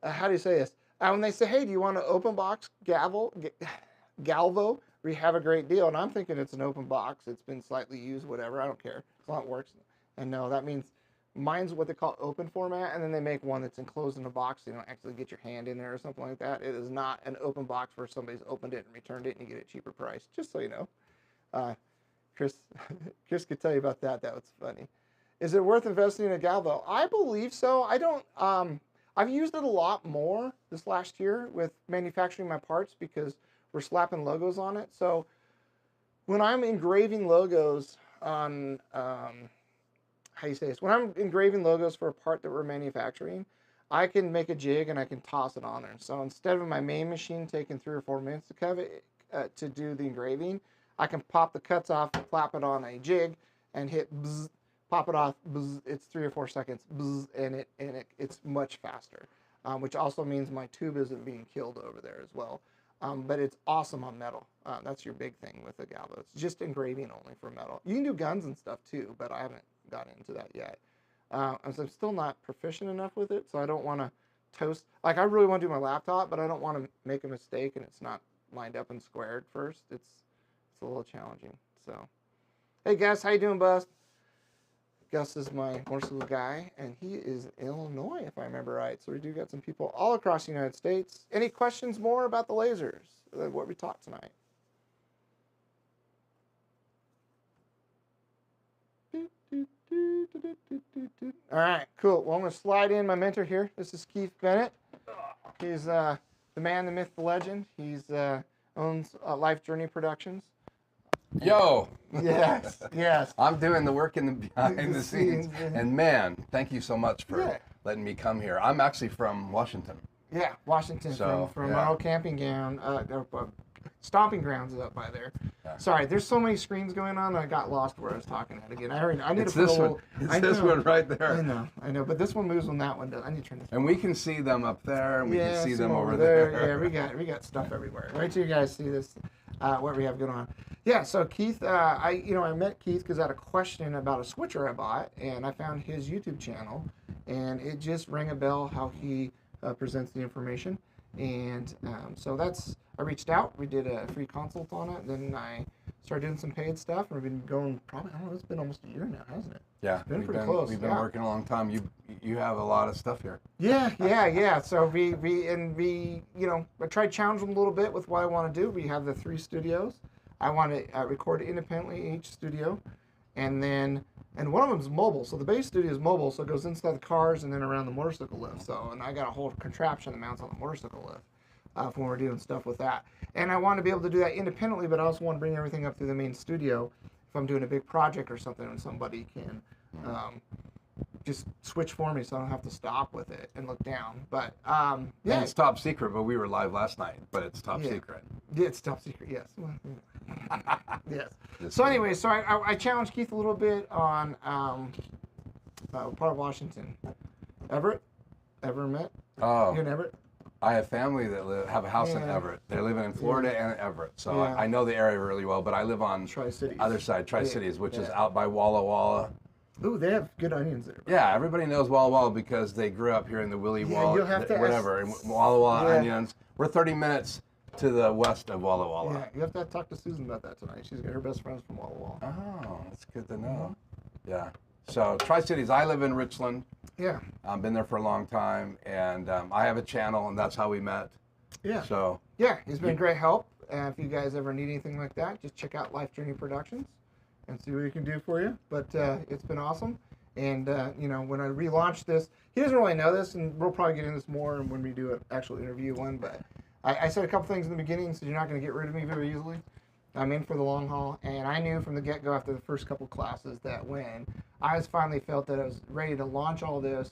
do you say this? When they say, hey, do you want an open box Galvo, we have a great deal, and I'm thinking it's an open box. It's been slightly used, whatever. I don't care. As long as it works. And no, that means mine's what they call open format, and then they make one that's enclosed in a box so you don't actually get your hand in there or something like that. It is not an open box where somebody's opened it and returned it and you get a cheaper price, just so you know. Chris could tell you about that. That was funny. Is it worth investing in a Galvo? I believe so. I don't, I've used it a lot more this last year with manufacturing my parts because we're slapping logos on it. So when I'm engraving logos on, how you say this? When I'm engraving logos for a part that we're manufacturing, I can make a jig and I can toss it on there. So instead of my main machine taking 3 or 4 minutes to cut it, to do the engraving, I can pop the cuts off, flap it on a jig, and hit bzz, pop it off. Bzz, it's 3 or 4 seconds, bzz, and it's much faster, which also means my tube isn't being killed over there as well. But it's awesome on metal. That's your big thing with the Galvo. It's just engraving only for metal. You can do guns and stuff too, but I haven't gotten into that yet. So I'm still not proficient enough with it, so I don't want to toast. Like, I really want to do my laptop, but I don't want to make a mistake and it's not lined up and squared first. It's a little challenging. So, hey Gus, how you doing, Buzz? Gus is my motorcycle guy, and he is in Illinois, if I remember right. So we do got some people all across the United States. Any questions more about the lasers, what we taught tonight? All right, cool. Well, I'm going to slide in my mentor here. This is Keith Bennett. He's the man, the myth, the legend. He's owns Life Journey Productions. Yo! Yes, yes. I'm doing the work in the behind the scenes. And man, thank you so much for letting me come here. I'm actually from Washington. Yeah, Washington, So, from yeah. our old camping ground, stomping grounds is up by there. Yeah. Sorry, there's so many screens going on that I got lost where I was talking at again. I need It's to put this a one. little, It's this one right there. I know, but this one moves when that one does. I need to turn this. And we can see them up there, and we can see them over there. there. Yeah, we got stuff everywhere. Wait till you guys see this, what we have going on. Yeah, so Keith, I met Keith because I had a question about a switcher I bought, and I found his YouTube channel, and it just rang a bell how he presents the information, and so I reached out. We did a free consult on it, then I started doing some paid stuff, and we've been going probably, I don't know, it's been almost a year now, hasn't it? Yeah, It's been pretty close. We've been working a long time. You have a lot of stuff here. Yeah. So we I tried to challenge them a little bit with what I want to do. We have the 3 studios. I want to record independently in each studio, and one of them is mobile. So the base studio is mobile, so it goes inside the cars and then around the motorcycle lift. So, and I got a whole contraption that mounts on the motorcycle lift when we're doing stuff with that. And I want to be able to do that independently, but I also want to bring everything up through the main studio if I'm doing a big project or something, and somebody can just switch for me, so I don't have to stop with it and look down. But yeah, And it's top secret, but we were live last night. But it's top secret. Yeah, it's top secret. Yes. Yes. So anyway, so I challenged Keith a little bit on part of Washington. Everett? Ever met? Oh. You in Everett? I have family that have a house in Everett. They're living in Florida and Everett. So I know the area really well, but I live on Tri-Cities. other side, Tri-Cities, which is out by Walla Walla. Ooh, they have good onions there. Yeah, everybody knows Walla Walla because they grew up here in the Willy Walla, you'll have to whatever, and Walla Walla onions. We're 30 minutes to the west of Walla Walla. Yeah, you have to talk to Susan about that tonight. She's got her best friends from Walla Walla. Oh, that's good to know. Yeah. So Tri-Cities, I live in Richland. Yeah. I've been there for a long time, and I have a channel, and that's how we met. Yeah. So. Yeah, he's been great help. If you guys ever need anything like that, just check out Life Journey Productions and see what he can do for you. But it's been awesome. And, when I relaunched this, he doesn't really know this, and we'll probably get into this more when we do an actual interview one, but I said a couple things in the beginning, so you're not going to get rid of me very easily. I'm in for the long haul, and I knew from the get-go after the first couple classes that when I finally felt that I was ready to launch all this,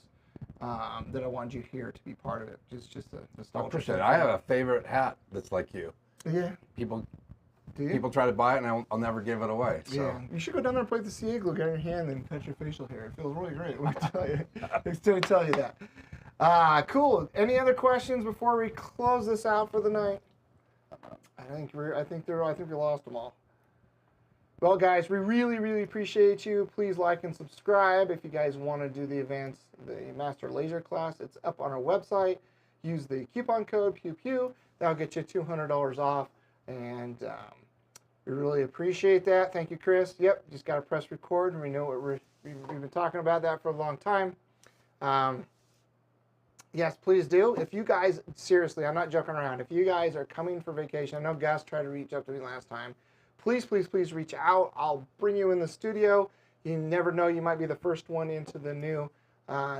that I wanted you here to be part of it. Just a I nostalgia. appreciate it. I have a favorite hat that's like you. Yeah. People Do you? people try to buy it, and I'll never give it away. So. Yeah. You should go down there and play with the CA glue, get it in your hand, and touch your facial hair. It feels really great. Let me tell you. Let me tell you that. Cool. Any other questions before we close this out for the night? I think we lost them all. Well, guys, we really, really appreciate you. Please like and subscribe if you guys want to do the events, the Master Laser class. It's up on our website. Use the coupon code PEW. That'll get you $200 off, and we really appreciate that. Thank you, Chris. Yep, just got to press record, and we know what we've been talking about that for a long time. Yes, please do. If you guys, seriously, I'm not joking around. If you guys are coming for vacation, I know Gus tried to reach out to me last time. Please, please, please reach out. I'll bring you in the studio. You never know, you might be the first one into the new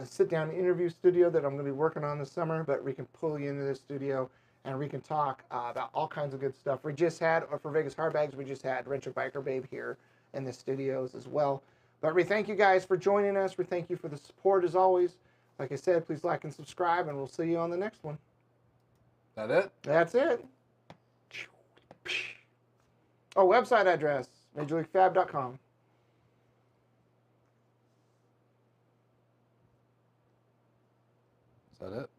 sit-down interview studio that I'm going to be working on this summer, but we can pull you into the studio and we can talk about all kinds of good stuff. We just had, for Vegas Hard Bags, we just had Retro Biker Babe here in the studios as well. But we thank you guys for joining us. We thank you for the support as always. Like I said, please like and subscribe, and we'll see you on the next one. That it? That's it. Oh, website address, MajorLeagueFab.com. Is that it?